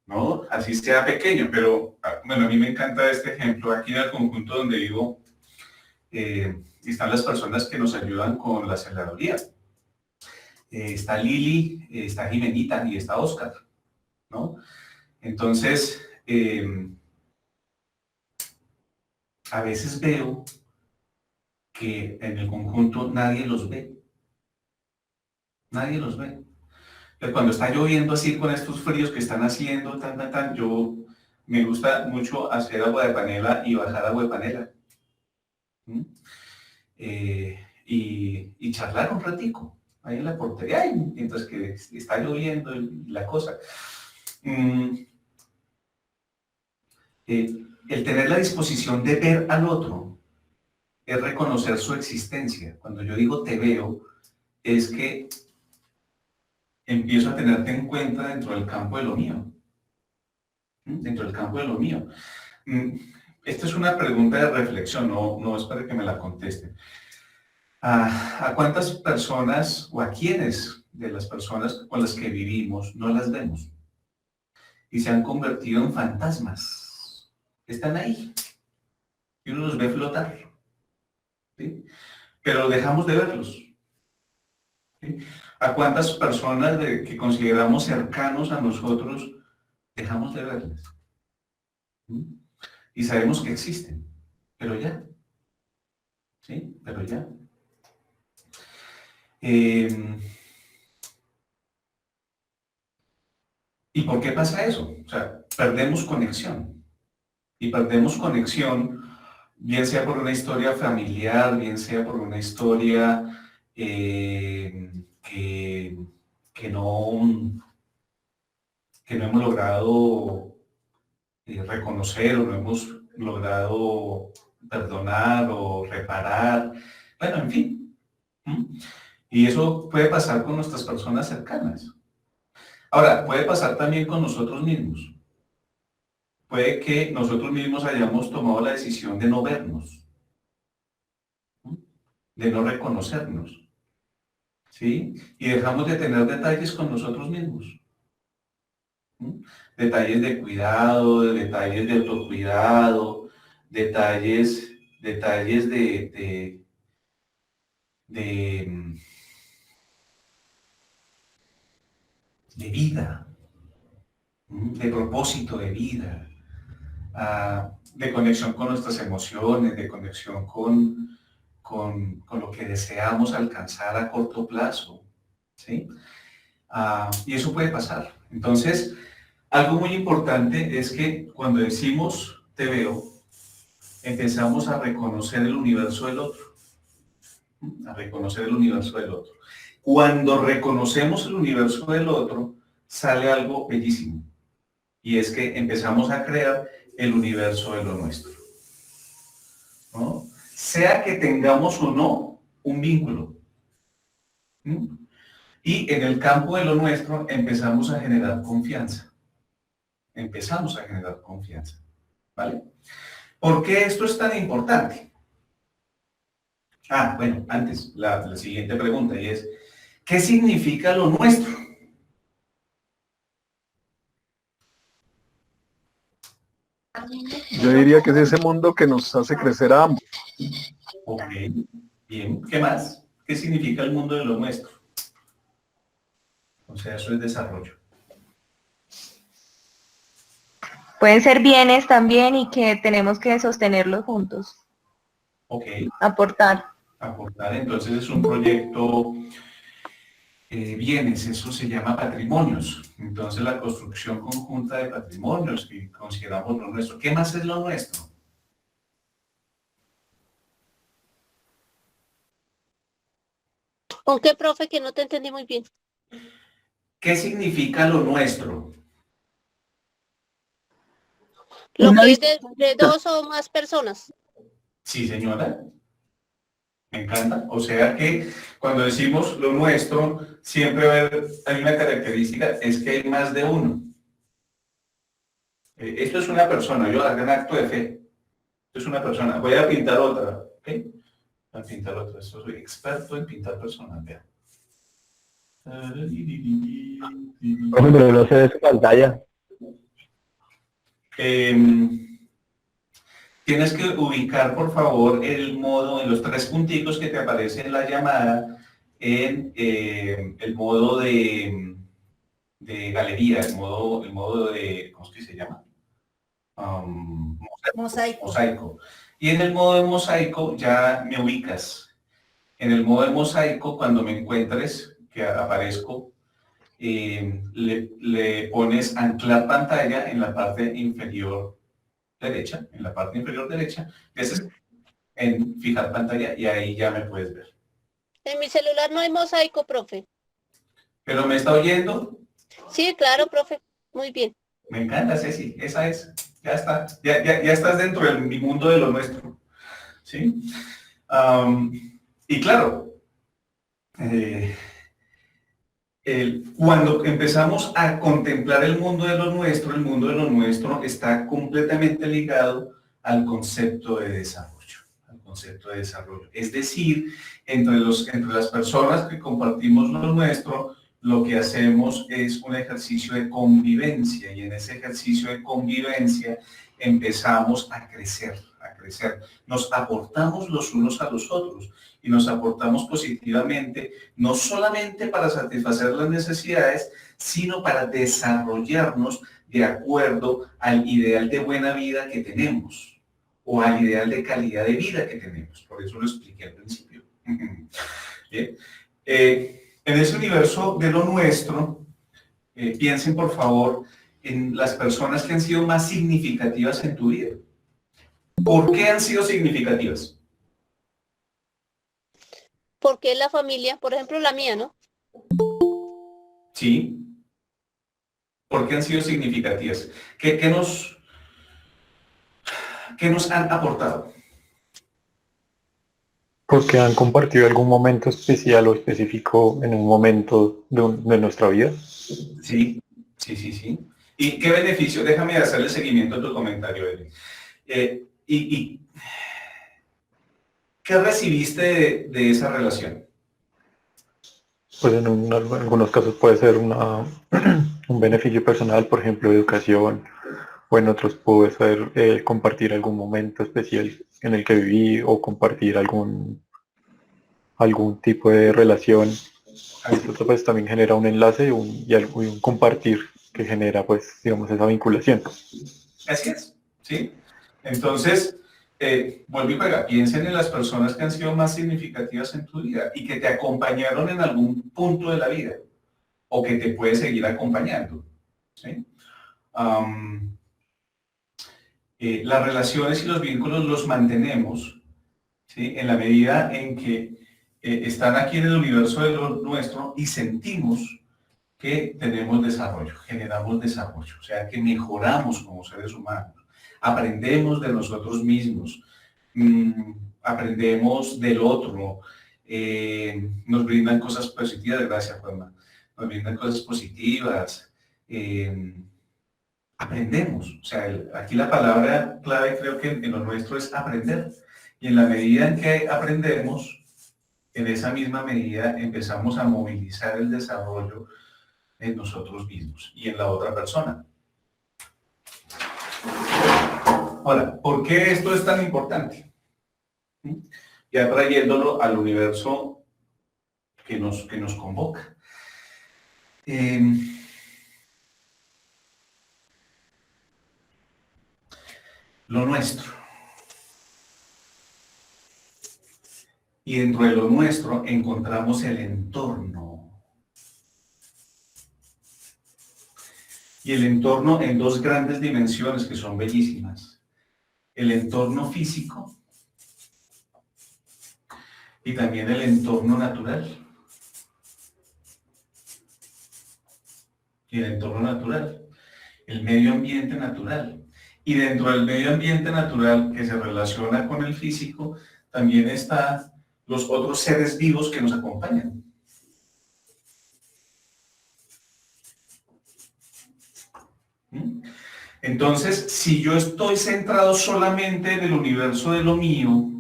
[SPEAKER 2] ¿no? Así sea pequeño, pero bueno, a mí me encanta este ejemplo. Aquí en el conjunto donde vivo están las personas que nos ayudan con la celadoría. Está Lili, está Jimenita y está Oscar, ¿no? Entonces, a veces veo que en el conjunto nadie los ve. Pero cuando está lloviendo así con estos fríos que están haciendo, yo me gusta mucho hacer agua de panela y bajar agua de panela. ¿Mm? Y charlar un ratico ahí en la portería, mientras que está lloviendo y la cosa. El tener la disposición de ver al otro es reconocer su existencia. Cuando yo digo te veo, es que empiezo a tenerte en cuenta dentro del campo de lo mío. Dentro del campo de lo mío. Esta es una pregunta de reflexión, no es para que me la contesten. ¿A cuántas personas o a quiénes de las personas con las que vivimos no las vemos? Y se han convertido en fantasmas. Están ahí. Y uno los ve flotar. ¿Sí? Pero dejamos de verlos. ¿Sí? ¿A cuántas personas que consideramos cercanos a nosotros dejamos de verlas? ¿Sí? Y sabemos que existen, pero ya. ¿Sí? Pero ya. ¿Y por qué pasa eso? O sea, perdemos conexión. Y perdemos conexión, bien sea por una historia familiar, bien sea por una historia que no hemos logrado reconocer o no hemos logrado perdonar o reparar. Bueno, en fin. Y eso puede pasar con nuestras personas cercanas. Ahora, puede pasar también con nosotros mismos. Puede que nosotros mismos hayamos tomado la decisión de no vernos, de no reconocernos, ¿sí? Y dejamos de tener detalles con nosotros mismos. Detalles de cuidado, detalles de autocuidado, detalles de vida, de propósito de vida, de conexión con nuestras emociones, de conexión con lo que deseamos alcanzar a corto plazo, ¿sí? Y eso puede pasar. Entonces, algo muy importante es que cuando decimos te veo, empezamos a reconocer el universo del otro, a reconocer el universo del otro. Cuando reconocemos el universo del otro, sale algo bellísimo, y es que empezamos a crear el universo de lo nuestro, ¿no? Sea que tengamos o no un vínculo. Y en el campo de lo nuestro empezamos a generar confianza. Empezamos a generar confianza, ¿vale? ¿Por qué esto es tan importante? Bueno, antes, la siguiente pregunta, y es, ¿qué significa lo nuestro?
[SPEAKER 6] Yo diría que es ese mundo que nos hace crecer a ambos.
[SPEAKER 2] Ok, bien. ¿Qué más? ¿Qué significa el mundo de lo nuestro? O sea, eso es desarrollo.
[SPEAKER 10] Pueden ser bienes también y que tenemos que sostenerlos juntos.
[SPEAKER 2] Ok.
[SPEAKER 10] Aportar.
[SPEAKER 2] Aportar, entonces es un proyecto bienes, eso se llama patrimonios. Entonces la construcción conjunta de patrimonios que consideramos lo nuestro. ¿Qué más es lo nuestro?
[SPEAKER 5] ¿Con qué, profe, que no te entendí muy bien?
[SPEAKER 2] ¿Qué significa lo nuestro?
[SPEAKER 5] Lo que es de dos o más personas.
[SPEAKER 2] Sí, señora. Me encanta. O sea que cuando decimos lo nuestro, siempre hay una característica, es que hay más de uno. Esto es una persona, yo hago un acto de fe. Esto es una persona. Voy a pintar otra, ¿ok? Voy a pintar otra. Esto soy experto en pintar personas, vean.
[SPEAKER 11] Pero no se ve su pantalla.
[SPEAKER 2] Tienes que ubicar, por favor, el modo, en los 3 punticos que te aparecen en la llamada, en el modo de galería, el modo de, ¿cómo es que se llama? Mosaico. Y en el modo de mosaico ya me ubicas. En el modo de mosaico, cuando me encuentres, que aparezco, le pones anclar pantalla en la parte inferior derecha, le haces en fijar pantalla y ahí ya me puedes ver.
[SPEAKER 5] En mi celular no hay mosaico, profe.
[SPEAKER 2] ¿Pero me está oyendo?
[SPEAKER 5] Sí, claro, profe. Muy bien.
[SPEAKER 2] Me encanta, Ceci, esa es. Ya está, ya estás dentro del mi mundo de lo nuestro. ¿Sí? Y claro, cuando empezamos a contemplar el mundo de lo nuestro está completamente ligado al concepto de desarrollo. Es decir, entre las personas que compartimos lo nuestro, lo que hacemos es un ejercicio de convivencia, y en ese ejercicio de convivencia empezamos a crecer. Nos aportamos los unos a los otros, y nos aportamos positivamente, no solamente para satisfacer las necesidades, sino para desarrollarnos de acuerdo al ideal de buena vida que tenemos, o al ideal de calidad de vida que tenemos. Por eso lo expliqué al principio. Bien. En ese universo de lo nuestro, piensen por favor en las personas que han sido más significativas en tu vida. ¿Por qué han sido significativas?
[SPEAKER 5] Porque la familia, por ejemplo, la mía, ¿no?
[SPEAKER 2] Sí. ¿Por qué han sido significativas? ¿Qué nos han aportado?
[SPEAKER 11] Porque han compartido algún momento especial o específico en un momento de nuestra vida.
[SPEAKER 2] Sí. ¿Y qué beneficio? Déjame hacerle seguimiento a tu comentario, Eli. ¿Y qué recibiste de esa relación?
[SPEAKER 11] Pues en algunos casos puede ser un beneficio personal, por ejemplo, educación, o en otros puede ser compartir algún momento especial en el que viví, o compartir algún tipo de relación. Esto pues también genera un enlace y un compartir que genera, pues, digamos, esa vinculación.
[SPEAKER 2] Así es, ¿sí? Entonces, vuelvo y juega, piensen en las personas que han sido más significativas en tu vida y que te acompañaron en algún punto de la vida, o que te puede seguir acompañando, ¿sí? Las relaciones y los vínculos los mantenemos, ¿sí? En la medida en que están aquí en el universo de lo nuestro y sentimos que tenemos desarrollo, generamos desarrollo, o sea, que mejoramos como seres humanos, aprendemos de nosotros mismos, aprendemos del otro, nos brindan cosas positivas, gracias Juanma, nos brindan cosas positivas, aprendemos, o sea, aquí la palabra clave creo que en lo nuestro es aprender, y en la medida en que aprendemos, en esa misma medida empezamos a movilizar el desarrollo en nosotros mismos y en la otra persona. Ahora, ¿por qué esto es tan importante? Ya trayéndolo al universo que nos convoca. Lo nuestro. Y dentro de lo nuestro encontramos el entorno. Y el entorno en dos grandes dimensiones que son bellísimas. El entorno físico y también el entorno natural. Y el entorno natural, el medio ambiente natural. Y dentro del medio ambiente natural que se relaciona con el físico, también están los otros seres vivos que nos acompañan. Entonces, si yo estoy centrado solamente en el universo de lo mío,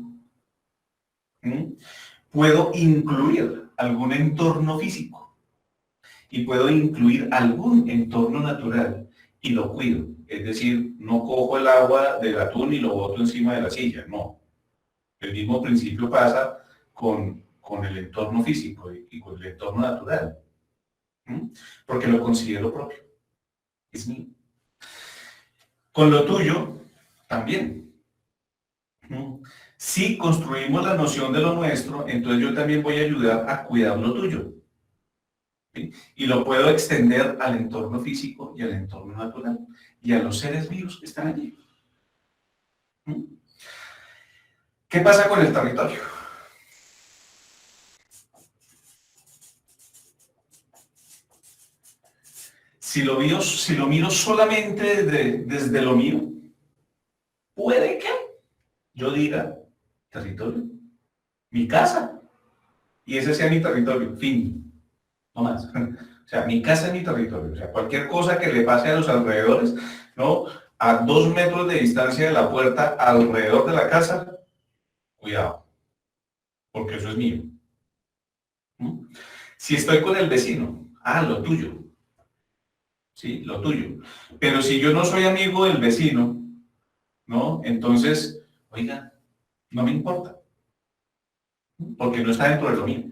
[SPEAKER 2] puedo incluir algún entorno físico y puedo incluir algún entorno natural y lo cuido. Es decir, no cojo el agua del atún y lo boto encima de la silla, no. El mismo principio pasa con el entorno físico y con el entorno natural, porque lo considero propio, es mío. Con lo tuyo, también. Si construimos la noción de lo nuestro, entonces yo también voy a ayudar a cuidar lo tuyo. ¿Ok? ¿sí? Y lo puedo extender al entorno físico y al entorno natural y a los seres vivos que están allí. ¿Mm? ¿Qué pasa con el territorio? Si lo miro solamente desde lo mío, puede que yo diga, territorio, mi casa, y ese sea mi territorio, fin, no más. O sea, mi casa es mi territorio, o sea, cualquier cosa que le pase a los alrededores, ¿no? A 2 metros de distancia de la puerta, alrededor de la casa, cuidado, porque eso es mío. ¿Mm? Si estoy con el vecino, lo tuyo. Sí, lo tuyo. Pero si yo no soy amigo del vecino, ¿no? Entonces, oiga, no me importa, porque no está dentro de lo mío.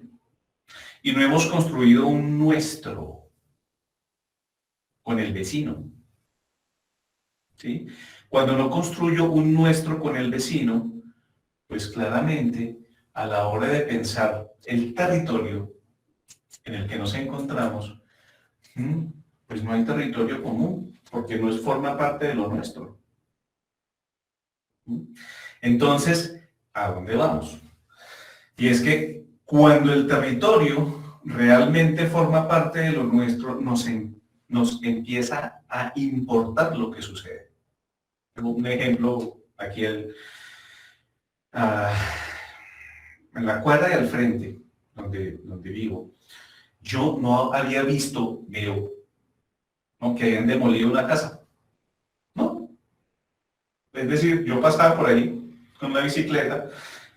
[SPEAKER 2] Y no hemos construido un nuestro con el vecino. ¿Sí? Cuando no construyo un nuestro con el vecino, pues claramente a la hora de pensar el territorio en el que nos encontramos, pues no hay territorio común, porque no forma parte de lo nuestro. Entonces, ¿a dónde vamos? Y es que cuando el territorio realmente forma parte de lo nuestro, nos empieza a importar lo que sucede. Tengo un ejemplo aquí en la cuadra de al frente, donde vivo. Yo no había visto, ¿no? Que hayan demolido una casa. ¿No? Es decir, yo pasaba por ahí con la bicicleta,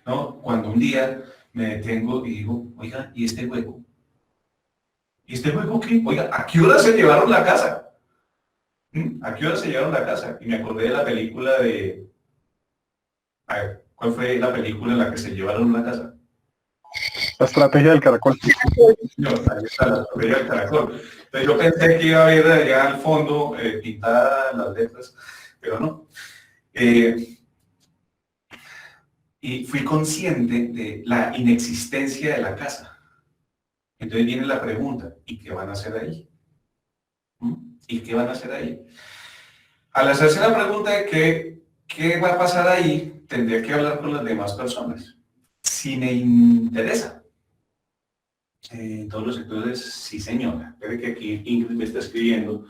[SPEAKER 2] ¿no? Cuando un día me detengo y digo, oiga, ¿y este hueco? ¿Y este hueco qué? Oiga, ¿a qué hora se llevaron la casa? ¿A qué hora se llevaron la casa? Y me acordé de la película de... A ver, ¿cuál fue la película en la que se llevaron la casa?
[SPEAKER 6] La estrategia del caracol.
[SPEAKER 2] No, ahí está la estrategia del caracol. Entonces yo pensé que iba a ver allá al fondo pintadas las letras, pero no. Y fui consciente de la inexistencia de la casa. Entonces viene la pregunta, ¿y qué van a hacer ahí? ¿Y qué van a hacer ahí? Al hacerse la pregunta de qué va a pasar ahí, tendría que hablar con las demás personas. Si me interesa. En todos los sectores, sí señora. Espere que aquí Ingrid me está escribiendo.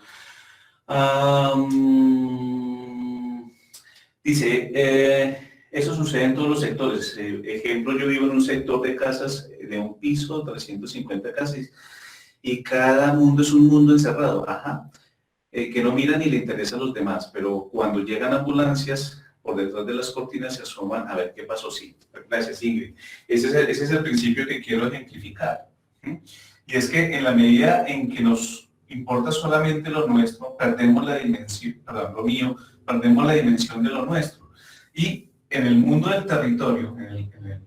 [SPEAKER 2] Dice, eso sucede en todos los sectores. Ejemplo, yo vivo en un sector de casas de un piso, 350 casas, y cada mundo es un mundo encerrado. Ajá. Que no mira ni le interesa a los demás, pero cuando llegan ambulancias, por detrás de las cortinas se asoman a ver qué pasó. Sí, gracias Ingrid. Ese es el principio que quiero ejemplificar. Y es que en la medida en que nos importa solamente lo nuestro, perdemos la dimensión, perdón, lo mío, perdemos la dimensión de lo nuestro. Y en el mundo del territorio, en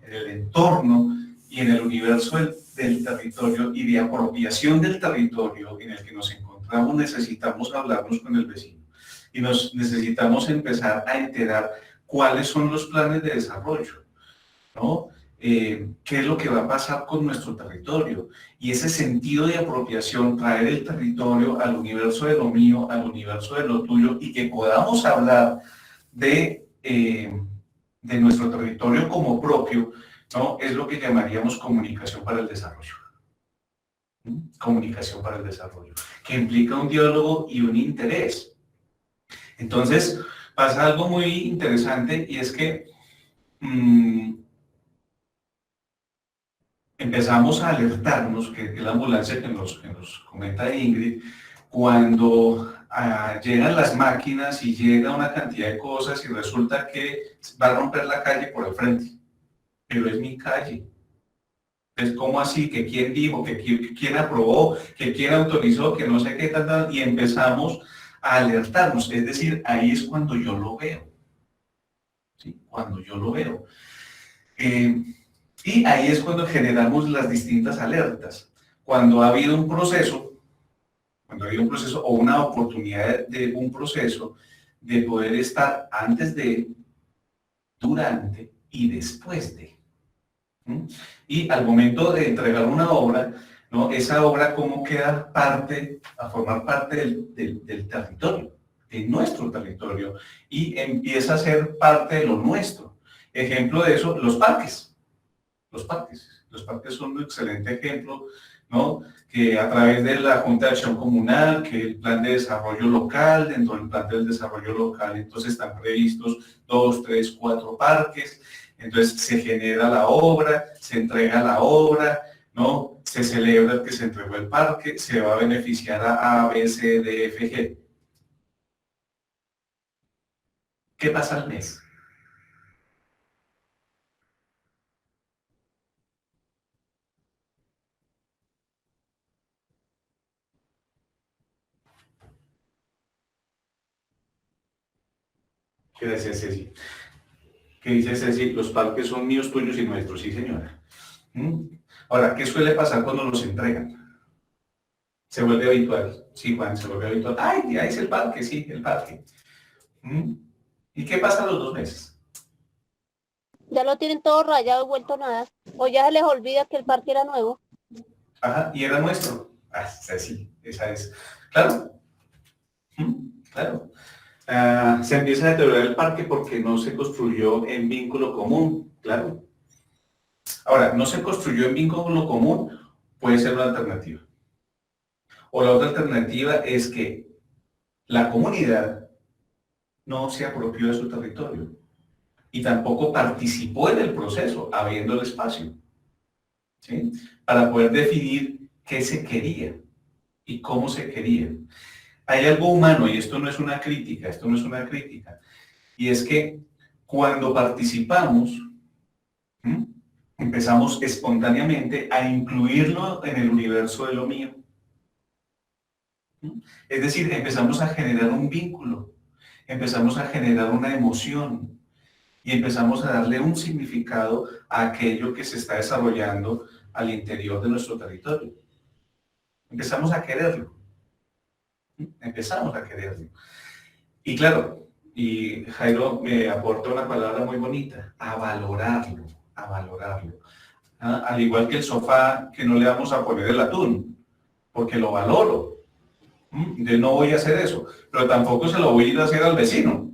[SPEAKER 2] el entorno y en el universo del territorio y de apropiación del territorio en el que nos encontramos, necesitamos hablarnos con el vecino. Y nos necesitamos empezar a enterar cuáles son los planes de desarrollo, ¿no? ¿Qué es lo que va a pasar con nuestro territorio? Y ese sentido de apropiación, traer el territorio al universo de lo mío, al universo de lo tuyo, y que podamos hablar de nuestro territorio como propio, ¿no? Es lo que llamaríamos comunicación para el desarrollo. Comunicación para el desarrollo, que implica un diálogo y un interés. Entonces, pasa algo muy interesante, y es que empezamos a alertarnos, que es la ambulancia que nos comenta Ingrid, cuando llegan las máquinas y llega una cantidad de cosas y resulta que va a romper la calle por el frente. Pero es mi calle. Es como así, que quién dijo, que quién aprobó, que quién autorizó, que no sé qué tal, y empezamos a alertarnos. Es decir, ahí es cuando yo lo veo. ¿Sí? Cuando yo lo veo. Y ahí es cuando generamos las distintas alertas. Cuando ha habido un proceso, o una oportunidad de un proceso, de poder estar antes de, durante y después de. Y al momento de entregar una obra, ¿no? Esa obra cómo queda a formar parte del territorio, de nuestro territorio, y empieza a ser parte de lo nuestro. Ejemplo de eso, los parques. Los parques son un excelente ejemplo, ¿no? Que a través de la Junta de Acción Comunal, que el plan de desarrollo local, dentro del plan del desarrollo local, entonces están previstos 2, 3, 4 parques, entonces se genera la obra, se entrega la obra, ¿no? Se celebra el que se entregó el parque, se va a beneficiar a B, C, D, F, G. ¿Qué pasa al mes? ¿Qué dice Ceci? ¿Qué dice Ceci? Los parques son míos, tuyos y nuestros, sí señora. Ahora, ¿qué suele pasar cuando los entregan? Se vuelve habitual. Sí, Juan, se vuelve habitual. ¡Ay, ya es el parque! Sí, el parque. ¿Y qué pasa a los 2 meses?
[SPEAKER 5] Ya lo tienen todo rayado y vuelto nada. O ya se les olvida que el parque era nuevo.
[SPEAKER 2] Ajá, y era nuestro. Ah, sí, esa es. Claro. Claro. Se empieza a deteriorar el parque porque no se construyó en vínculo común. Claro. Ahora, no se construyó en vínculo común, puede ser una alternativa. O la otra alternativa es que la comunidad no se apropió de su territorio y tampoco participó en el proceso, habiendo el espacio, ¿sí? Para poder definir qué se quería y cómo se quería. Hay algo humano, y esto no es una crítica, y es que cuando participamos, empezamos espontáneamente a incluirlo en el universo de lo mío. Es decir, empezamos a generar un vínculo, empezamos a generar una emoción y empezamos a darle un significado a aquello que se está desarrollando al interior de nuestro territorio. Empezamos a quererlo. Y claro, y Jairo me aporta una palabra muy bonita, a valorarlo. Al igual que el sofá, que no le vamos a poner el atún, porque lo valoro. Yo no voy a hacer eso, pero tampoco se lo voy a ir a hacer al vecino.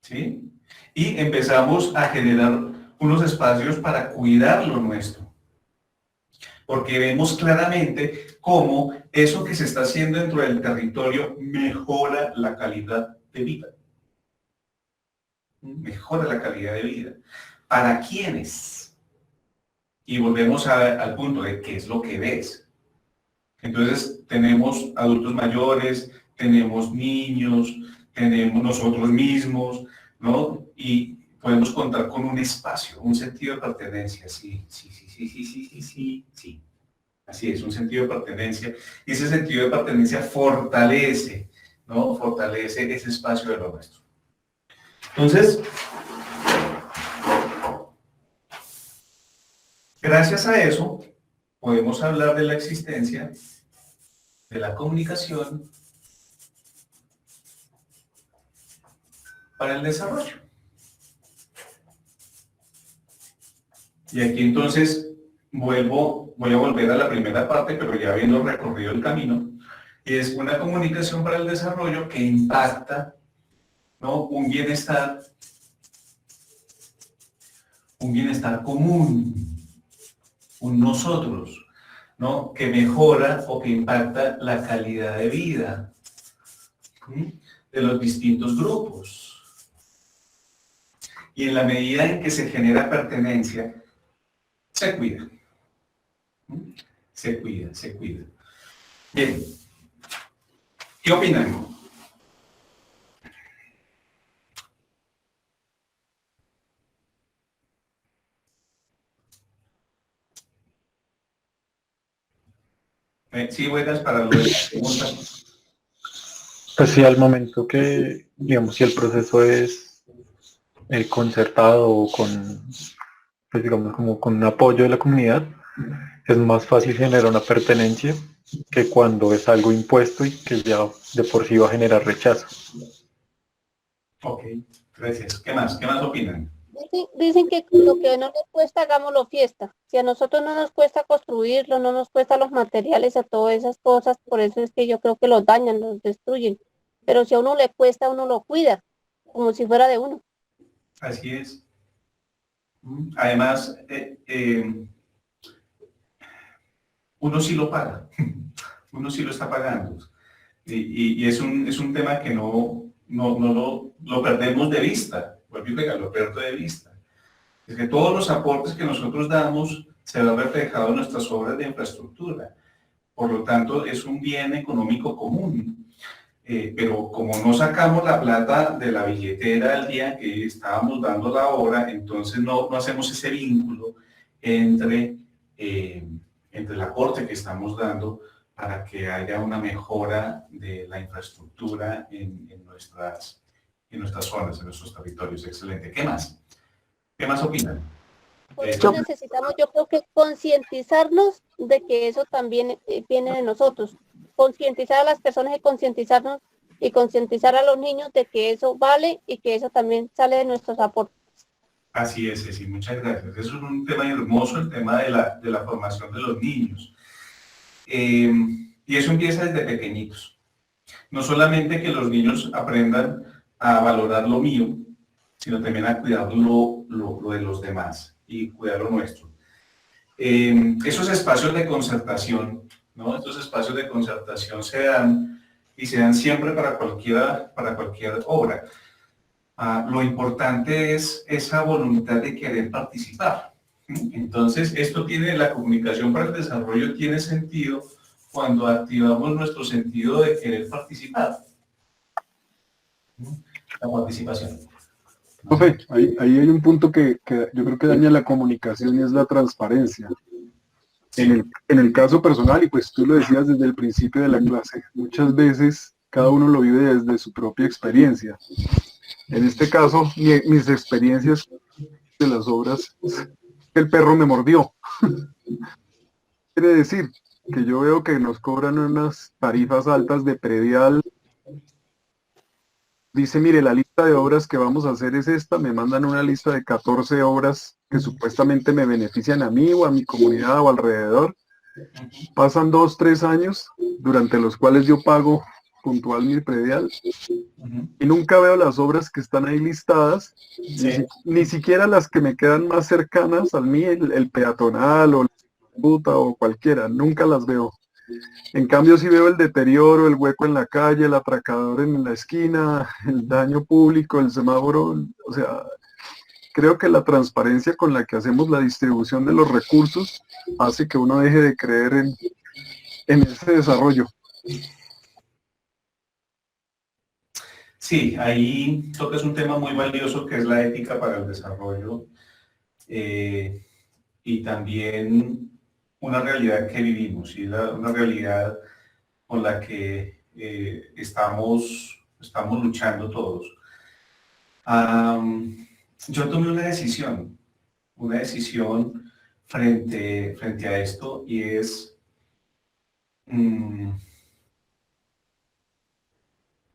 [SPEAKER 2] ¿Sí? Y empezamos a generar unos espacios para cuidar lo nuestro. Porque vemos claramente cómo eso que se está haciendo dentro del territorio mejora la calidad de vida. Mejora la calidad de vida. ¿Para quiénes? Y volvemos al punto de qué es lo que ves. Entonces tenemos adultos mayores, tenemos niños, tenemos nosotros mismos, ¿no? Y podemos contar con un espacio, un sentido de pertenencia, sí. Así es, un sentido de pertenencia. Y ese sentido de pertenencia fortalece, ¿no? Fortalece ese espacio de lo nuestro. Entonces, gracias a eso, podemos hablar de la existencia de la comunicación para el desarrollo. Y aquí entonces voy a volver a la primera parte, pero ya habiendo recorrido el camino, y es una comunicación para el desarrollo que impacta, ¿no? Un bienestar común, un nosotros, ¿no? Que mejora o que impacta la calidad de vida de los distintos grupos. Y en la medida en que se genera pertenencia, se cuida. Se cuida. Bien. ¿Qué opinan? Sí, buenas para los preguntas.
[SPEAKER 11] Pues sí, al momento que, digamos, si el proceso es concertado o con, pues digamos, como con un apoyo de la comunidad, es más fácil generar una pertenencia que cuando es algo impuesto y que ya de por sí va a generar rechazo.
[SPEAKER 2] Ok, gracias. ¿Qué más? ¿Qué más opinan?
[SPEAKER 5] Dicen que lo que no nos cuesta, hagámoslo fiesta. Si a nosotros no nos cuesta construirlo, no nos cuesta los materiales, a todas esas cosas, por eso es que yo creo que los dañan, los destruyen. Pero si a uno le cuesta, uno lo cuida, como si fuera de uno.
[SPEAKER 2] Así es. Además, uno sí lo paga, uno sí lo está pagando. Y es un tema que no lo perdemos de vista. Vuelvo y digo, lo pierdo de vista. Es que todos los aportes que nosotros damos se ven reflejados en nuestras obras de infraestructura. Por lo tanto, es un bien económico común. Pero como no sacamos la plata de la billetera el día que estábamos dando la obra, entonces no hacemos ese vínculo entre el aporte que estamos dando para que haya una mejora de la infraestructura en nuestras zonas, en nuestros territorios. Excelente. ¿Qué más? ¿Qué más opinan?
[SPEAKER 5] Por eso necesitamos, yo creo que concientizarnos de que eso también viene de nosotros. Concientizar a las personas y concientizarnos y concientizar a los niños de que eso vale y que eso también sale de nuestros aportes.
[SPEAKER 2] Así es, Ceci, muchas gracias. Eso es un tema hermoso, el tema de la formación de los niños. Y eso empieza desde pequeñitos. No solamente que los niños aprendan a valorar lo mío, sino también a cuidar lo de los demás y cuidar lo nuestro. Esos espacios de concertación, ¿no? Estos espacios de concertación se dan siempre para cualquier obra. Lo importante es esa voluntad de querer participar. Entonces, la comunicación para el desarrollo tiene sentido cuando activamos nuestro sentido de querer participar. La participación.
[SPEAKER 6] Profe, ahí hay un punto que yo creo que daña la comunicación y es la transparencia. En el caso personal, y pues tú lo decías desde el principio de la clase, muchas veces cada uno lo vive desde su propia experiencia. En este caso, mis experiencias de las obras, el perro me mordió. Quiere decir que yo veo que nos cobran unas tarifas altas de predial. Dice, mire, la lista de obras que vamos a hacer es esta, me mandan una lista de 14 obras que supuestamente me benefician a mí o a mi comunidad o alrededor. Pasan 2, 3 años, durante los cuales yo pago puntual mi predial, y nunca veo las obras que están ahí listadas, ni siquiera las que me quedan más cercanas a mí, el peatonal o la ruta o cualquiera, nunca las veo. En cambio, si veo el deterioro, el hueco en la calle, el atracador en la esquina, el daño público, el semáforo, o sea, creo que la transparencia con la que hacemos la distribución de los recursos hace que uno deje de creer en ese desarrollo.
[SPEAKER 2] Sí, ahí tocas un tema muy valioso que es la ética para el desarrollo y también una realidad que vivimos y una realidad con la que estamos luchando todos. Yo tomé una decisión frente a esto y es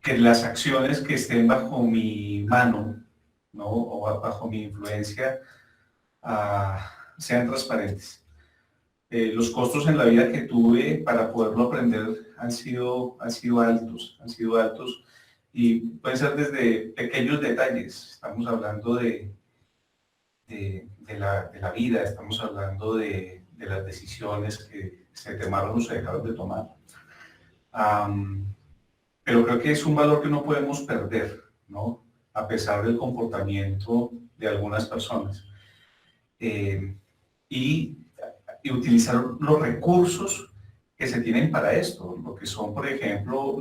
[SPEAKER 2] que las acciones que estén bajo mi mano, ¿no? O bajo mi influencia sean transparentes. Los costos en la vida que tuve para poderlo aprender han sido altos y pueden ser desde pequeños detalles. Estamos hablando de la vida, estamos hablando de las decisiones que se tomaron o se dejaron de tomar. Pero creo que es un valor que no podemos perder, ¿no? A pesar del comportamiento de algunas personas. Y utilizar los recursos que se tienen para esto, lo que son, por ejemplo,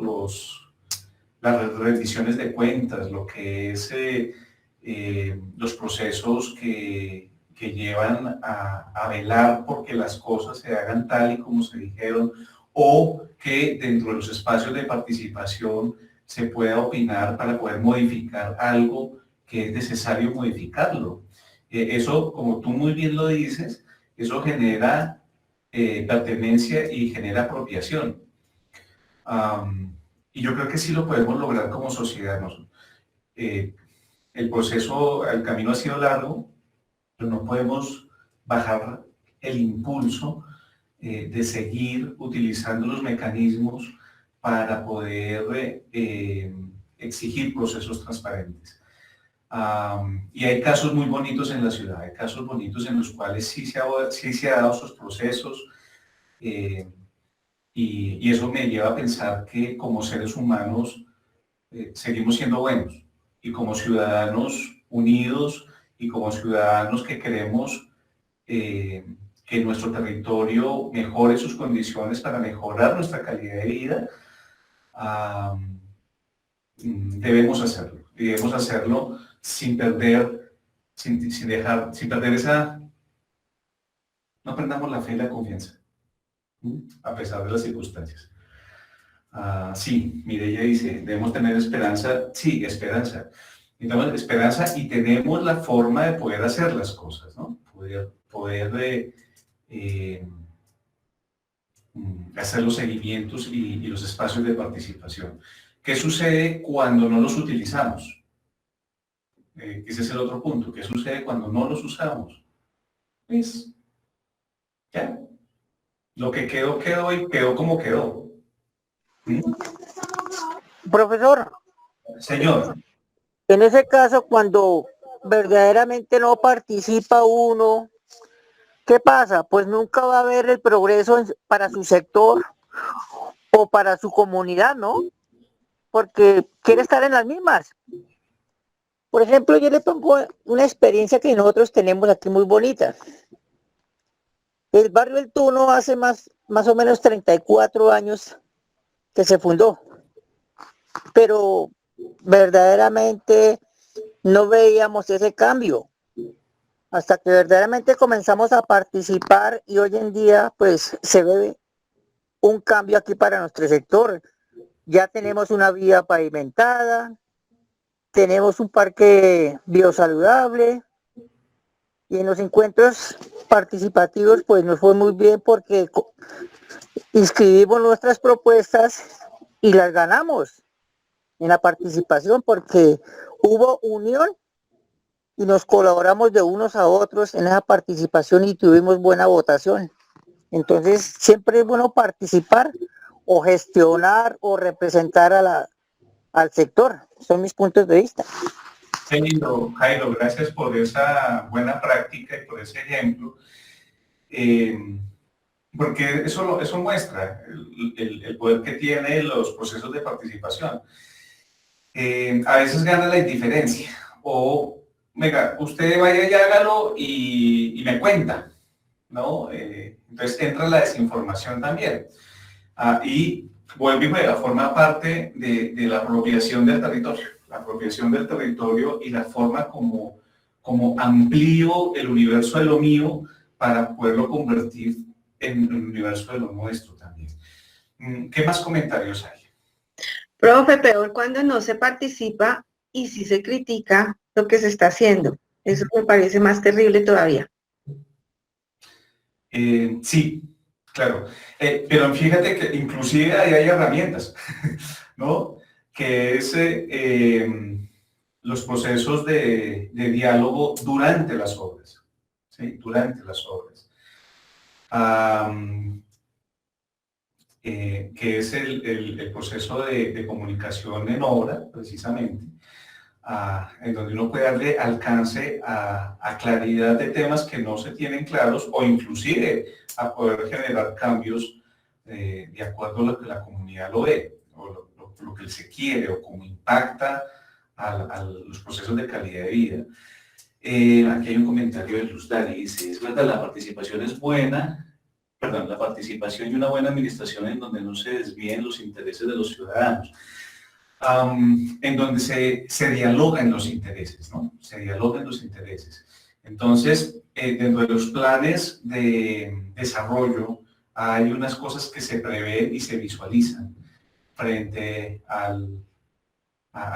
[SPEAKER 2] las rendiciones de cuentas, lo que es los procesos que llevan a velar porque las cosas se hagan tal y como se dijeron, o que dentro de los espacios de participación se pueda opinar para poder modificar algo que es necesario modificarlo. Eso, como tú muy bien lo dices, eso genera pertenencia y genera apropiación. Y yo creo que sí lo podemos lograr como sociedad. el proceso, el camino ha sido largo, pero no podemos bajar el impulso de seguir utilizando los mecanismos para poder exigir procesos transparentes. Y hay casos muy bonitos en la ciudad, hay casos bonitos en los cuales sí se ha dado esos procesos, y eso me lleva a pensar que como seres humanos seguimos siendo buenos, y como ciudadanos unidos, y como ciudadanos que queremos que nuestro territorio mejore sus condiciones para mejorar nuestra calidad de vida, debemos hacerlo. Y debemos hacerlo sin perder esa... No perdamos la fe y la confianza, a pesar de las circunstancias. Sí, Mireya dice, debemos tener esperanza. Sí, esperanza. Tenemos esperanza y tenemos la forma de poder hacer las cosas, ¿no? Poder hacer los seguimientos y los espacios de participación. ¿Qué sucede cuando no los utilizamos? Ese es el otro punto. ¿Qué sucede cuando no los usamos? Pues, ya. Lo que quedó, quedó y quedó como quedó. ¿Sí?
[SPEAKER 12] Profesor.
[SPEAKER 2] Señor.
[SPEAKER 12] En ese caso, cuando verdaderamente no participa uno, ¿qué pasa? Pues nunca va a haber el progreso para su sector o para su comunidad, ¿no? Porque quiere estar en las mismas. Por ejemplo, yo le pongo una experiencia que nosotros tenemos aquí muy bonita. El barrio El Tuno hace más o menos 34 años que se fundó, pero verdaderamente no veíamos ese cambio hasta que verdaderamente comenzamos a participar, y hoy en día pues se ve un cambio aquí para nuestro sector. Ya tenemos una vía pavimentada, tenemos un parque biosaludable, y en los encuentros participativos pues nos fue muy bien porque inscribimos nuestras propuestas y las ganamos en la participación porque hubo unión y nos colaboramos de unos a otros en esa participación y tuvimos buena votación. Entonces siempre es bueno participar o gestionar o representar al sector. Son mis puntos de vista.
[SPEAKER 2] Jairo, gracias por esa buena práctica y por ese ejemplo, porque eso muestra el poder que tienen los procesos de participación. A veces gana la indiferencia, o venga, usted vaya y hágalo y me cuenta, ¿no? Entonces entra la desinformación también. Y vuelve y juega, forma parte de la apropiación del territorio. La apropiación del territorio y la forma como amplío el universo de lo mío para poderlo convertir en el universo de lo nuestro también. ¿Qué más comentarios hay?
[SPEAKER 3] Profe, peor cuando no se participa y sí se critica lo que se está haciendo. Eso me parece más terrible todavía.
[SPEAKER 2] Sí, claro. Pero fíjate que inclusive ahí hay herramientas, ¿no? Que es los procesos de diálogo durante las obras, ¿sí? Durante las obras. Que es el proceso de comunicación en obra, precisamente, en donde uno puede darle alcance a claridad de temas que no se tienen claros, o inclusive a poder generar cambios de acuerdo a lo que la comunidad lo ve, o lo que se quiere, o cómo impacta a los procesos de calidad de vida. Aquí hay un comentario de Luz Dani, dice, es verdad, la participación es buena, la participación y una buena administración en donde no se desvíen los intereses de los ciudadanos, en donde se dialogan los intereses, ¿no? Se dialogan los intereses. Entonces, dentro de los planes de desarrollo hay unas cosas que se prevén y se visualizan frente a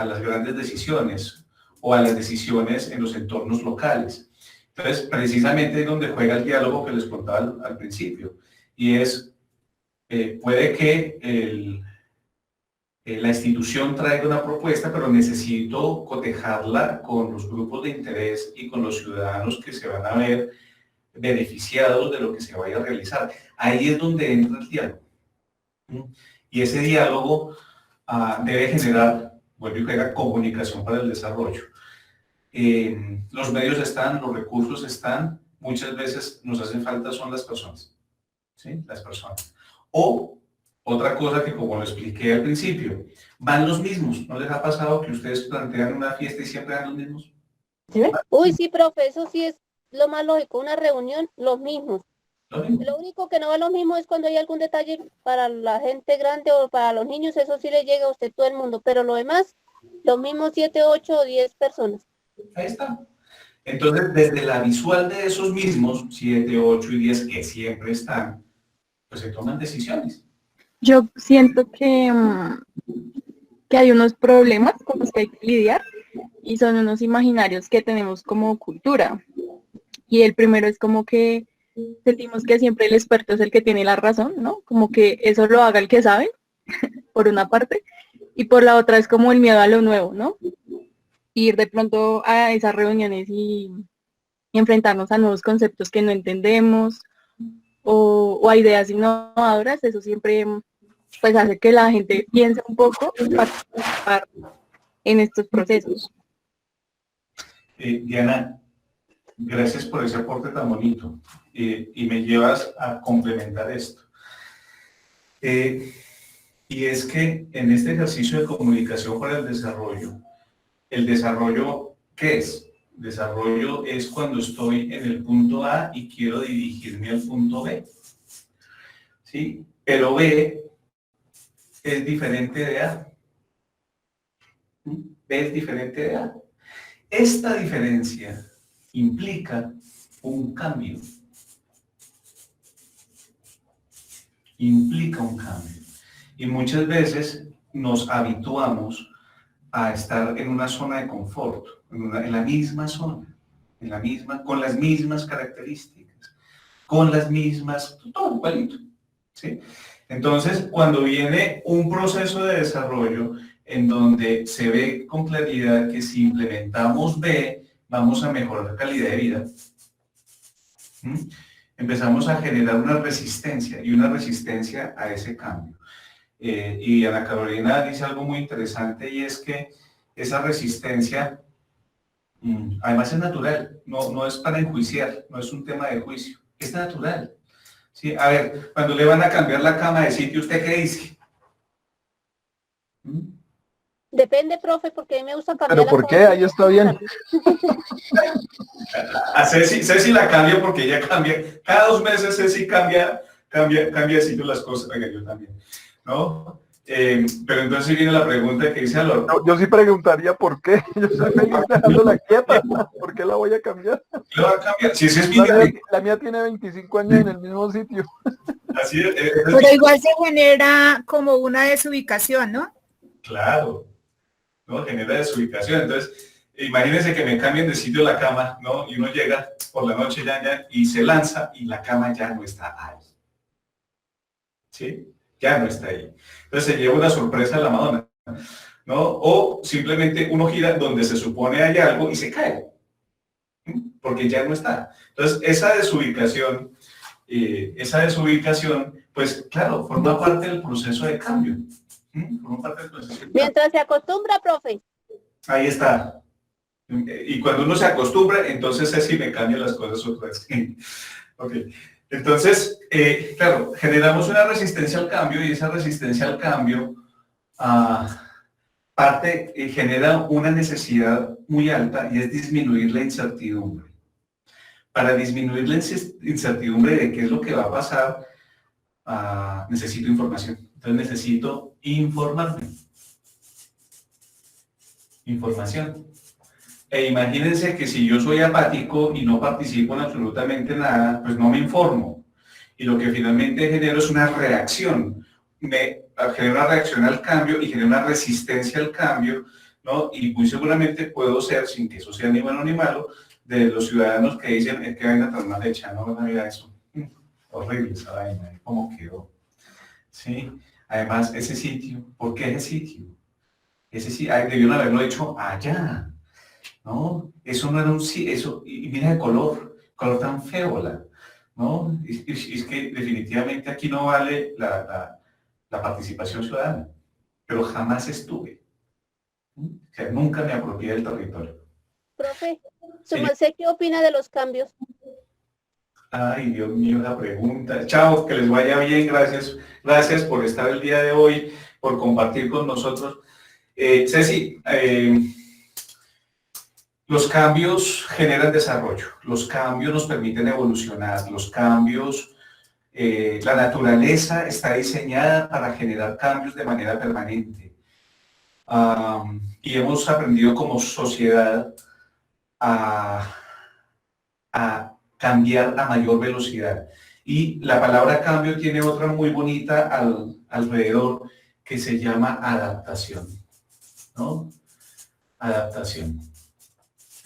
[SPEAKER 2] las grandes decisiones o a las decisiones en los entornos locales. Entonces, precisamente es donde juega el diálogo que les contaba al principio, y es, puede que la institución traiga una propuesta, pero necesito cotejarla con los grupos de interés y con los ciudadanos que se van a ver beneficiados de lo que se vaya a realizar. Ahí es donde entra el diálogo. Y ese diálogo debe generar, vuelvo y juega, comunicación para el desarrollo. Los medios están, los recursos están, muchas veces nos hacen falta son las personas, ¿sí? Las personas. O otra cosa que, como lo expliqué al principio, van los mismos. ¿No les ha pasado que ustedes plantean una fiesta y siempre van los mismos?
[SPEAKER 5] ¿Sí? Uy, sí, profe, eso sí es lo más lógico, una reunión, los mismos. Lo único que no va lo mismo es cuando hay algún detalle para la gente grande o para los niños, eso sí le llega a usted todo el mundo, pero lo demás, los mismos 7, 8 o 10 personas.
[SPEAKER 2] Ahí está. Entonces, desde la visual de esos mismos, 7, 8 y 10 que siempre están, pues se toman decisiones.
[SPEAKER 7] Yo siento que hay unos problemas con los que hay que lidiar y son unos imaginarios que tenemos como cultura. Y el primero es como que sentimos que siempre el experto es el que tiene la razón, ¿no? Como que eso lo haga el que sabe, por una parte, y por la otra es como el miedo a lo nuevo, ¿no? Ir de pronto a esas reuniones y enfrentarnos a nuevos conceptos que no entendemos o a ideas innovadoras, eso siempre pues hace que la gente piense un poco para participar en estos procesos.
[SPEAKER 2] Diana, gracias por ese aporte tan bonito y me llevas a complementar esto. Y es que en este ejercicio de comunicación para el desarrollo, ¿qué es? Desarrollo es cuando estoy en el punto A y quiero dirigirme al punto B. ¿Sí? Pero B es diferente de A. B es diferente de A. Esta diferencia implica un cambio. Implica un cambio. Y muchas veces nos habituamos a estar en una zona de confort, en la misma zona, con las mismas características, con las mismas, todo igualito, ¿sí? Entonces, cuando viene un proceso de desarrollo en donde se ve con claridad que si implementamos B, vamos a mejorar la calidad de vida, empezamos a generar una resistencia a ese cambio. Y Ana Carolina dice algo muy interesante y es que esa resistencia además es natural, no es para enjuiciar, no es un tema de juicio, es natural. ¿Sí? A ver, cuando le van a cambiar la cama de sitio, ¿usted qué dice?
[SPEAKER 5] Depende, profe, porque a mí me gusta cambiar.
[SPEAKER 6] ¿Pero por qué? Ahí está bien.
[SPEAKER 2] A Ceci la cambia porque ella cambia. Cada 2 meses Ceci cambia de sitio las cosas. Oiga, yo también, ¿no? Pero entonces viene la pregunta que dice Alor.
[SPEAKER 6] No, yo sí preguntaría por qué. Yo estoy feliz dejándola quieta. ¿Por qué la voy a cambiar?
[SPEAKER 2] ¿La va a cambiar? Si ese es
[SPEAKER 6] la mía tiene 25 años en el mismo sitio.
[SPEAKER 2] Así es.
[SPEAKER 4] Pero igual se genera como una desubicación, ¿no?
[SPEAKER 2] Claro, ¿no? Genera desubicación. Entonces, imagínense que me cambien de sitio la cama, ¿no? Y uno llega por la noche ya y se lanza y la cama ya no está ahí. ¿Sí? Ya no está ahí. Entonces se lleva una sorpresa a la Madonna, ¿no? O simplemente uno gira donde se supone hay algo y se cae, porque ya no está. Entonces esa desubicación, pues claro, forma parte del proceso de cambio. Forma parte del proceso de cambio.
[SPEAKER 5] Mientras se acostumbra, profe.
[SPEAKER 2] Ahí está. Y cuando uno se acostumbra, entonces así me cambian las cosas otra vez. Ok. Entonces, claro, generamos una resistencia al cambio y esa resistencia al cambio genera una necesidad muy alta y es disminuir la incertidumbre. Para disminuir la incertidumbre de qué es lo que va a pasar, necesito información. Entonces necesito informarme. Información. E imagínense que si yo soy apático y no participo en absolutamente nada, pues no me informo. Y lo que finalmente genero es una reacción. Me genera una reacción al cambio y genera una resistencia al cambio, ¿no? Y muy seguramente puedo ser, sin que eso sea ni bueno ni malo, de los ciudadanos que dicen, es que vaina tan mal hecha, no, mira eso. Horrible esa vaina, ¿cómo quedó? ¿Sí? Además, ese sitio, ¿por qué ese sitio? Ese sí, debieron haberlo hecho allá, ¿no? Eso no era un sí, eso, y mira el color tan feola, ¿no? Es que definitivamente aquí no vale la participación ciudadana, pero jamás estuve. O sea, nunca me apropié del territorio.
[SPEAKER 5] Profe, ¿su
[SPEAKER 2] Sí.
[SPEAKER 5] merced qué opina de los cambios?
[SPEAKER 2] Ay, Dios mío, la pregunta. Chao, que les vaya bien, gracias. Gracias por estar el día de hoy, por compartir con nosotros. Ceci, los cambios generan desarrollo, los cambios nos permiten evolucionar, los cambios, la naturaleza está diseñada para generar cambios de manera permanente. Y hemos aprendido como sociedad a cambiar a mayor velocidad. Y la palabra cambio tiene otra muy bonita alrededor que se llama adaptación, ¿no? Adaptación.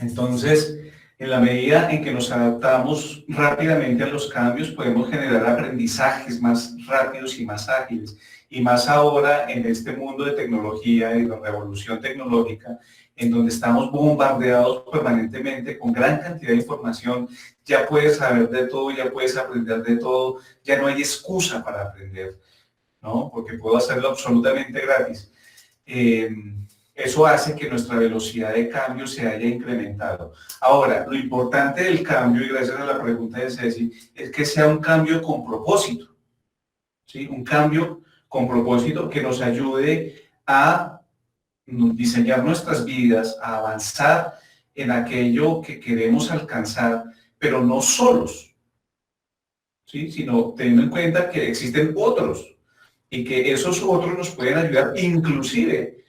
[SPEAKER 2] Entonces, en la medida en que nos adaptamos rápidamente a los cambios, podemos generar aprendizajes más rápidos y más ágiles. Y más ahora en este mundo de tecnología y de revolución tecnológica, en donde estamos bombardeados permanentemente con gran cantidad de información, ya puedes saber de todo, ya puedes aprender de todo, ya no hay excusa para aprender, ¿no? Porque puedo hacerlo absolutamente gratis. Eso hace que nuestra velocidad de cambio se haya incrementado. Ahora, lo importante del cambio, y gracias a la pregunta de Ceci, es que sea un cambio con propósito, ¿sí? Un cambio con propósito que nos ayude a diseñar nuestras vidas, a avanzar en aquello que queremos alcanzar, pero no solos, ¿sí? Sino teniendo en cuenta que existen otros y que esos otros nos pueden ayudar inclusive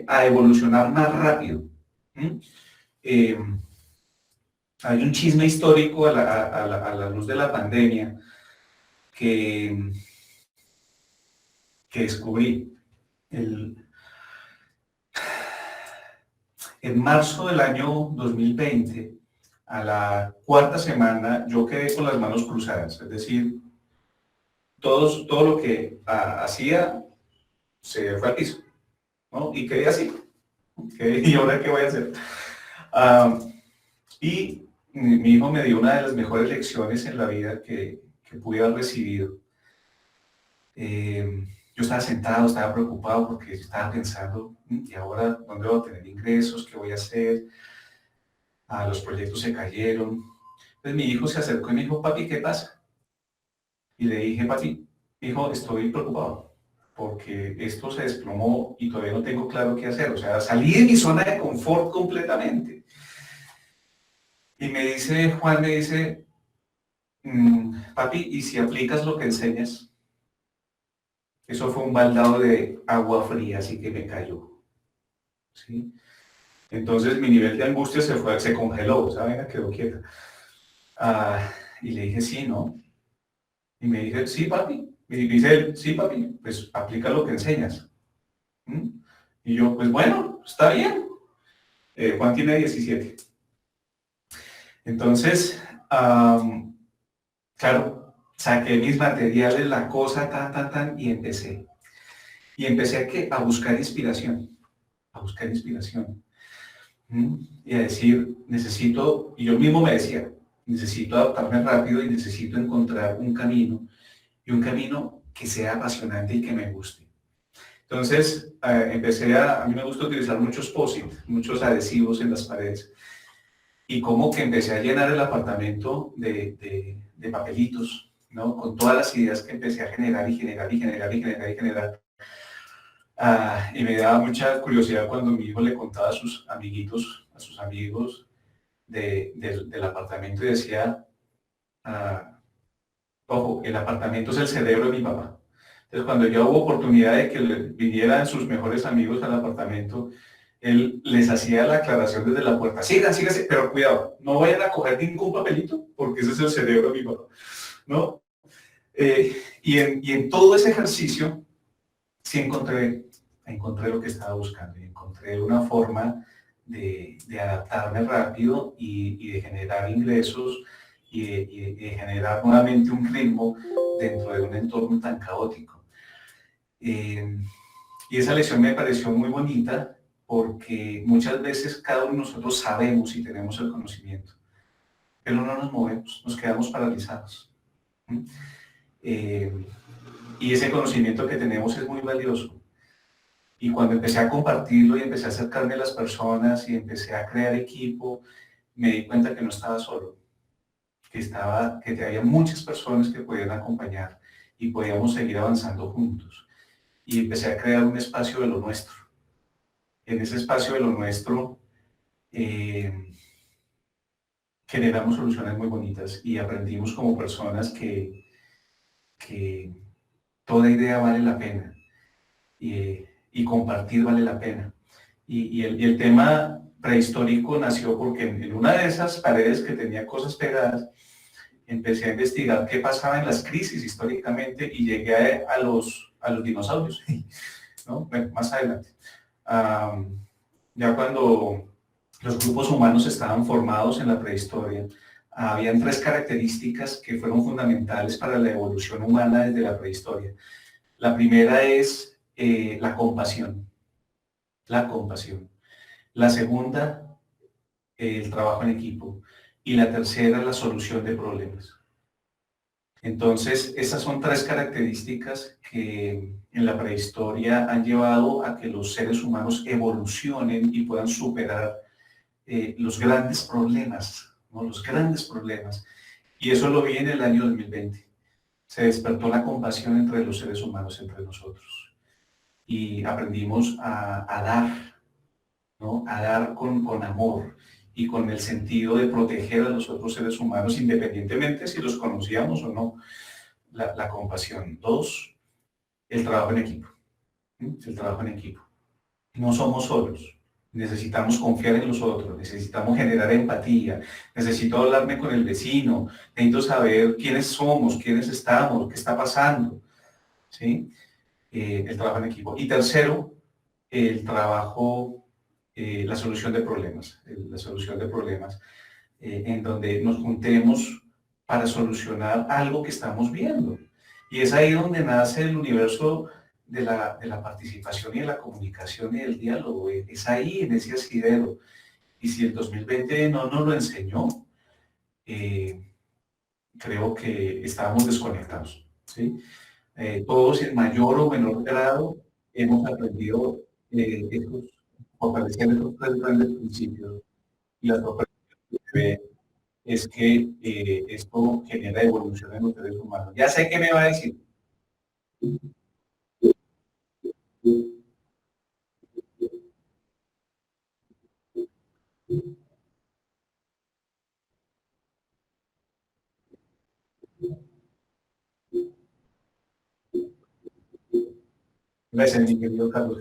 [SPEAKER 2] a evolucionar más rápido. Hay un chisme histórico a la luz de la pandemia que descubrí. En marzo del año 2020, a la cuarta semana, yo quedé con las manos cruzadas, es decir, todo lo que hacía se fue al piso, ¿no? Y quedé así. ¿Y ahora qué voy a hacer? Y mi hijo me dio una de las mejores lecciones en la vida que pude haber recibido. Yo estaba sentado, estaba preocupado porque estaba pensando, ¿y ahora dónde voy a tener ingresos? ¿Qué voy a hacer? Los proyectos se cayeron. Entonces mi hijo se acercó y me dijo, papi, ¿qué pasa? Y le dije, papi, hijo, estoy preocupado porque esto se desplomó y todavía no tengo claro qué hacer. O sea, salí de mi zona de confort completamente. Y me dice, Juan, me dice, papi, ¿y si aplicas lo que enseñas? Eso fue un baldado de agua fría, así que me cayó. ¿Sí? Entonces mi nivel de angustia se congeló, ¿saben? Quedó quieta. Y le dije, sí, ¿no? Y me dice, sí, papi. Y dice él, sí, papi, pues aplica lo que enseñas. Y yo, pues bueno, está bien. Juan tiene 17. Entonces, claro, saqué mis materiales, la cosa, y empecé. Y empecé a buscar inspiración, y a decir, necesito, y yo mismo me decía, necesito adaptarme rápido y necesito encontrar un camino, y un camino que sea apasionante y que me guste. Entonces, a mí me gusta utilizar muchos post-it, muchos adhesivos en las paredes, y como que empecé a llenar el apartamento de papelitos, ¿no? Con todas las ideas que empecé a generar. Y me daba mucha curiosidad cuando mi hijo le contaba a sus amiguitos, a sus amigos del apartamento y decía, ojo, el apartamento es el cerebro de mi papá. Entonces cuando ya hubo oportunidad de que vinieran sus mejores amigos al apartamento, él les hacía la aclaración desde la puerta, síganse, pero cuidado, no vayan a coger ningún papelito, porque ese es el cerebro de mi papá, ¿no? Y en todo ese ejercicio, sí encontré lo que estaba buscando, y encontré una forma de adaptarme rápido y de generar ingresos y de generar nuevamente un ritmo dentro de un entorno tan caótico. Y esa lección me pareció muy bonita porque muchas veces cada uno de nosotros sabemos y tenemos el conocimiento, pero no nos movemos, nos quedamos paralizados. Y ese conocimiento que tenemos es muy valioso. Y cuando empecé a compartirlo y empecé a acercarme a las personas y empecé a crear equipo, me di cuenta que no estaba solo, que había muchas personas que podían acompañar y podíamos seguir avanzando juntos. Y empecé a crear un espacio de lo nuestro. En ese espacio de lo nuestro generamos soluciones muy bonitas y aprendimos como personas que toda idea vale la pena y compartir vale la pena. Y el tema prehistórico nació porque en una de esas paredes que tenía cosas pegadas, empecé a investigar qué pasaba en las crisis históricamente y llegué a los dinosaurios, ¿no? Bueno, más adelante. Ya cuando los grupos humanos estaban formados en la prehistoria, habían 3 características que fueron fundamentales para la evolución humana desde la prehistoria. La primera es la compasión. La compasión. La segunda, el trabajo en equipo. Y la tercera, la solución de problemas. Entonces, esas son 3 características que en la prehistoria han llevado a que los seres humanos evolucionen y puedan superar los grandes problemas, ¿no? Los grandes problemas. Y eso lo vi en el año 2020. Se despertó la compasión entre los seres humanos, entre nosotros. Y aprendimos a dar, ¿no? A dar con amor y con el sentido de proteger a los otros seres humanos, independientemente si los conocíamos o no. La compasión. 2, el trabajo en equipo. El trabajo en equipo. No somos solos. Necesitamos confiar en los otros, necesitamos generar empatía, necesito hablarme con el vecino, necesito saber quiénes somos, quiénes estamos, qué está pasando. ¿Sí? El trabajo en equipo. Y tercero, el trabajo, la solución de problemas. La solución de problemas en donde nos juntemos para solucionar algo que estamos viendo. Y es ahí donde nace el universo de la participación y de la comunicación y del diálogo. Es ahí, en ese asidero. Y si el 2020 no nos lo enseñó, creo que estábamos desconectados. ¿Sí? Todos en mayor o menor grado hemos aprendido fortalecer esos 3 grandes principios. Y la sorpresa que se ve es que esto genera evolución en los seres humanos. Ya sé qué me va a decir. Gracias, mi querido Carlos.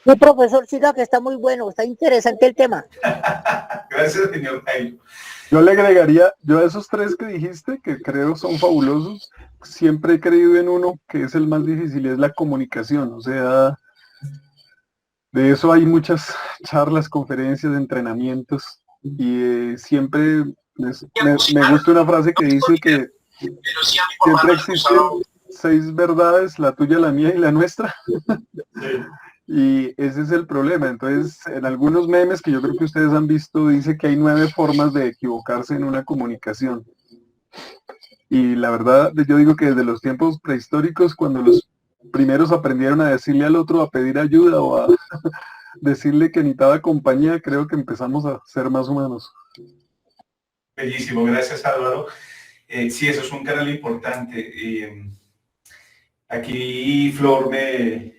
[SPEAKER 12] Mi profesor, siga que está muy bueno, está interesante el tema.
[SPEAKER 2] Gracias, señor Jairo.
[SPEAKER 6] Yo le agregaría, yo a esos 3 que dijiste, que creo son fabulosos, siempre he creído en uno que es el más difícil, y es la comunicación. O sea, de eso hay muchas charlas, conferencias, entrenamientos, y siempre me gusta una frase que dice que siempre existen 6 verdades, la tuya, la mía y la nuestra. Y ese es el problema. Entonces, en algunos memes que yo creo que ustedes han visto, dice que hay 9 formas de equivocarse en una comunicación. Y la verdad, yo digo que desde los tiempos prehistóricos, cuando los primeros aprendieron a decirle al otro, a pedir ayuda o a decirle que necesitaba compañía, creo que empezamos a ser más humanos.
[SPEAKER 2] Bellísimo, gracias Álvaro. Sí, eso es un canal importante. Aquí Flor me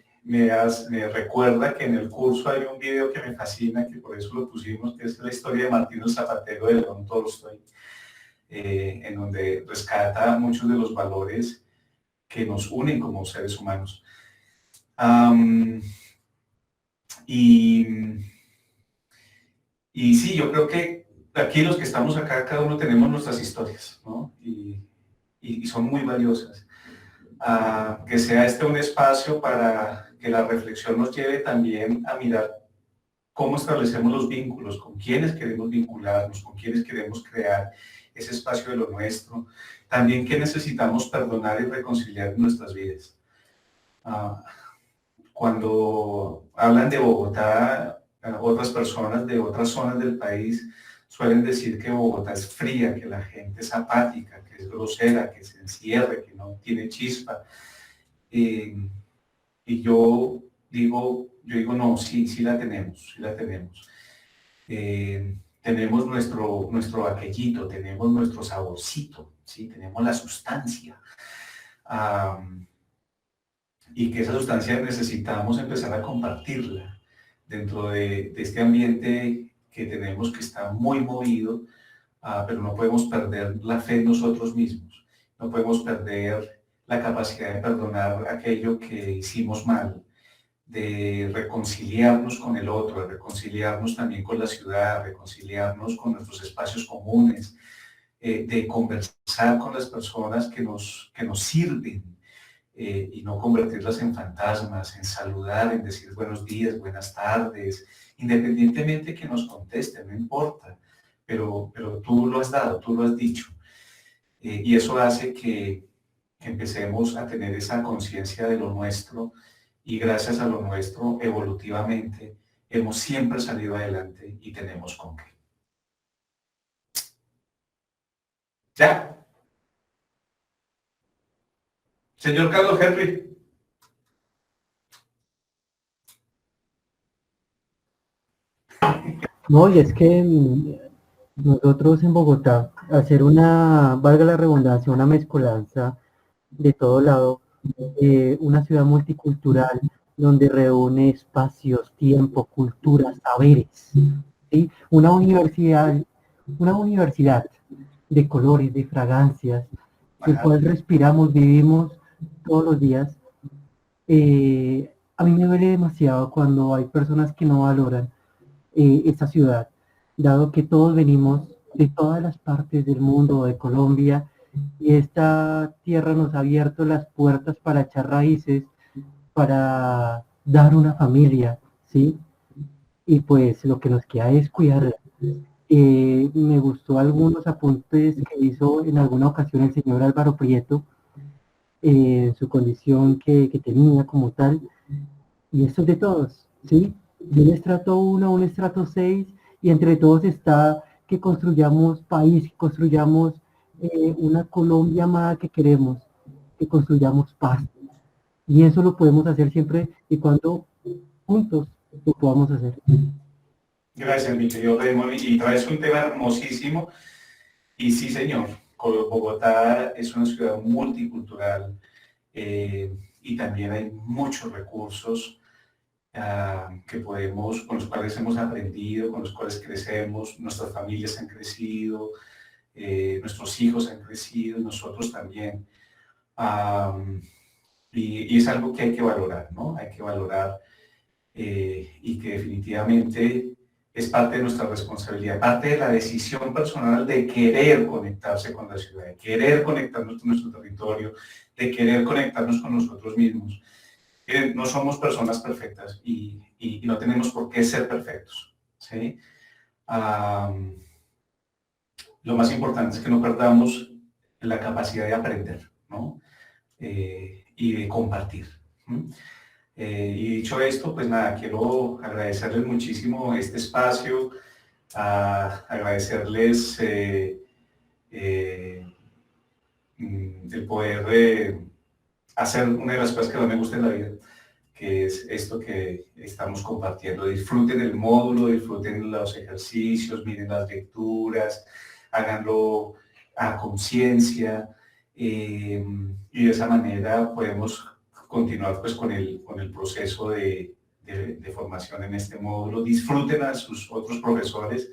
[SPEAKER 2] recuerda que en el curso hay un video que me fascina, que por eso lo pusimos, que es la historia de Martín el Zapatero de León Tolstoy, en donde rescata muchos de los valores que nos unen como seres humanos. Y sí, yo creo que aquí los que estamos acá, cada uno tenemos nuestras historias, ¿no? Y son muy valiosas. Que sea este un espacio para que la reflexión nos lleve también a mirar cómo establecemos los vínculos, con quiénes queremos vincularnos, con quiénes queremos crear ese espacio de lo nuestro. También qué necesitamos perdonar y reconciliar en nuestras vidas. Cuando hablan de Bogotá, otras personas de otras zonas del país suelen decir que Bogotá es fría, que la gente es apática, que es grosera, que se encierra, que no tiene chispa. Y yo digo, no, sí, sí la tenemos, sí la tenemos. Tenemos nuestro aquellito, tenemos nuestro saborcito, ¿sí? Tenemos la sustancia. Y que esa sustancia necesitamos empezar a compartirla dentro de este ambiente que tenemos, que está muy movido, pero no podemos perder la fe en nosotros mismos, no podemos perder la capacidad de perdonar aquello que hicimos mal, de reconciliarnos con el otro, de reconciliarnos también con la ciudad, reconciliarnos con nuestros espacios comunes, de conversar con las personas que nos sirven, y no convertirlas en fantasmas, en saludar, en decir buenos días, buenas tardes, independientemente que nos contesten, no importa, pero tú lo has dado, tú lo has dicho. Y eso hace que empecemos a tener esa conciencia de lo nuestro, y gracias a lo nuestro, evolutivamente, hemos siempre salido adelante y tenemos con qué. Ya. Señor Carlos Henry.
[SPEAKER 13] No, y es que nosotros en Bogotá, hacer valga la redundancia, una mezcolanza de todo lado, una ciudad multicultural donde reúne espacios, tiempo, cultura, saberes, ¿sí? Una universidad de colores, de fragancias, el cual respiramos, vivimos todos los días. A mí me duele demasiado cuando hay personas que no valoran esta ciudad, dado que todos venimos de todas las partes del mundo, de Colombia, y esta tierra nos ha abierto las puertas para echar raíces, para dar una familia, ¿sí? Y pues lo que nos queda es cuidarla. Me gustó algunos apuntes que hizo en alguna ocasión el señor Álvaro Prieto, en su condición que tenía como tal, y esto es de todos, ¿sí? De un estrato 1 a un estrato 6, y entre todos está que construyamos país, que construyamos una Colombia amada que queremos, que construyamos paz. Y eso lo podemos hacer siempre y cuando juntos lo podamos hacer.
[SPEAKER 2] Gracias, mi querido Raymond, y traes un tema hermosísimo. Y sí, señor, Bogotá es una ciudad multicultural, y también hay muchos recursos con los cuales hemos aprendido, con los cuales crecemos, nuestras familias han crecido, nuestros hijos han crecido, nosotros también. Y es algo que hay que valorar, ¿no? Hay que valorar, y que definitivamente es parte de nuestra responsabilidad, parte de la decisión personal de querer conectarse con la ciudad, de querer conectarnos con nuestro territorio, de querer conectarnos con nosotros mismos. No somos personas perfectas y no tenemos por qué ser perfectos, ¿sí? Lo más importante es que no perdamos la capacidad de aprender, ¿no? Y de compartir. Y dicho esto, pues nada, quiero agradecerles muchísimo este espacio, agradecerles el poder hacer una de las cosas que más me gusta en la vida, que es esto que estamos compartiendo. Disfruten el módulo, disfruten los ejercicios, miren las lecturas, háganlo a conciencia, y de esa manera podemos continuar pues con el proceso de formación en este módulo. Disfruten a sus otros profesores,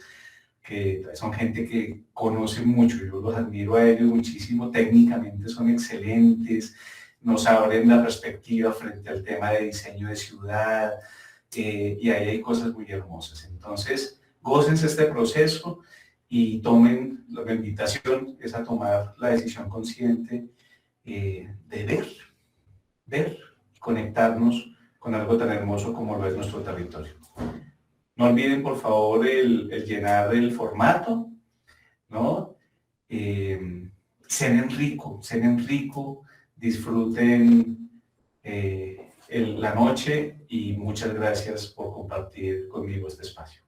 [SPEAKER 2] que son gente que conoce mucho, yo los admiro a ellos muchísimo, técnicamente son excelentes, nos abren la perspectiva frente al tema de diseño de ciudad, y ahí hay cosas muy hermosas. Entonces, gócense este proceso y tomen, la invitación es a tomar la decisión consciente de ver, conectarnos con algo tan hermoso como lo es nuestro territorio. No olviden, por favor, el llenar el formato, ¿no? Cenen rico, disfruten la noche y muchas gracias por compartir conmigo este espacio.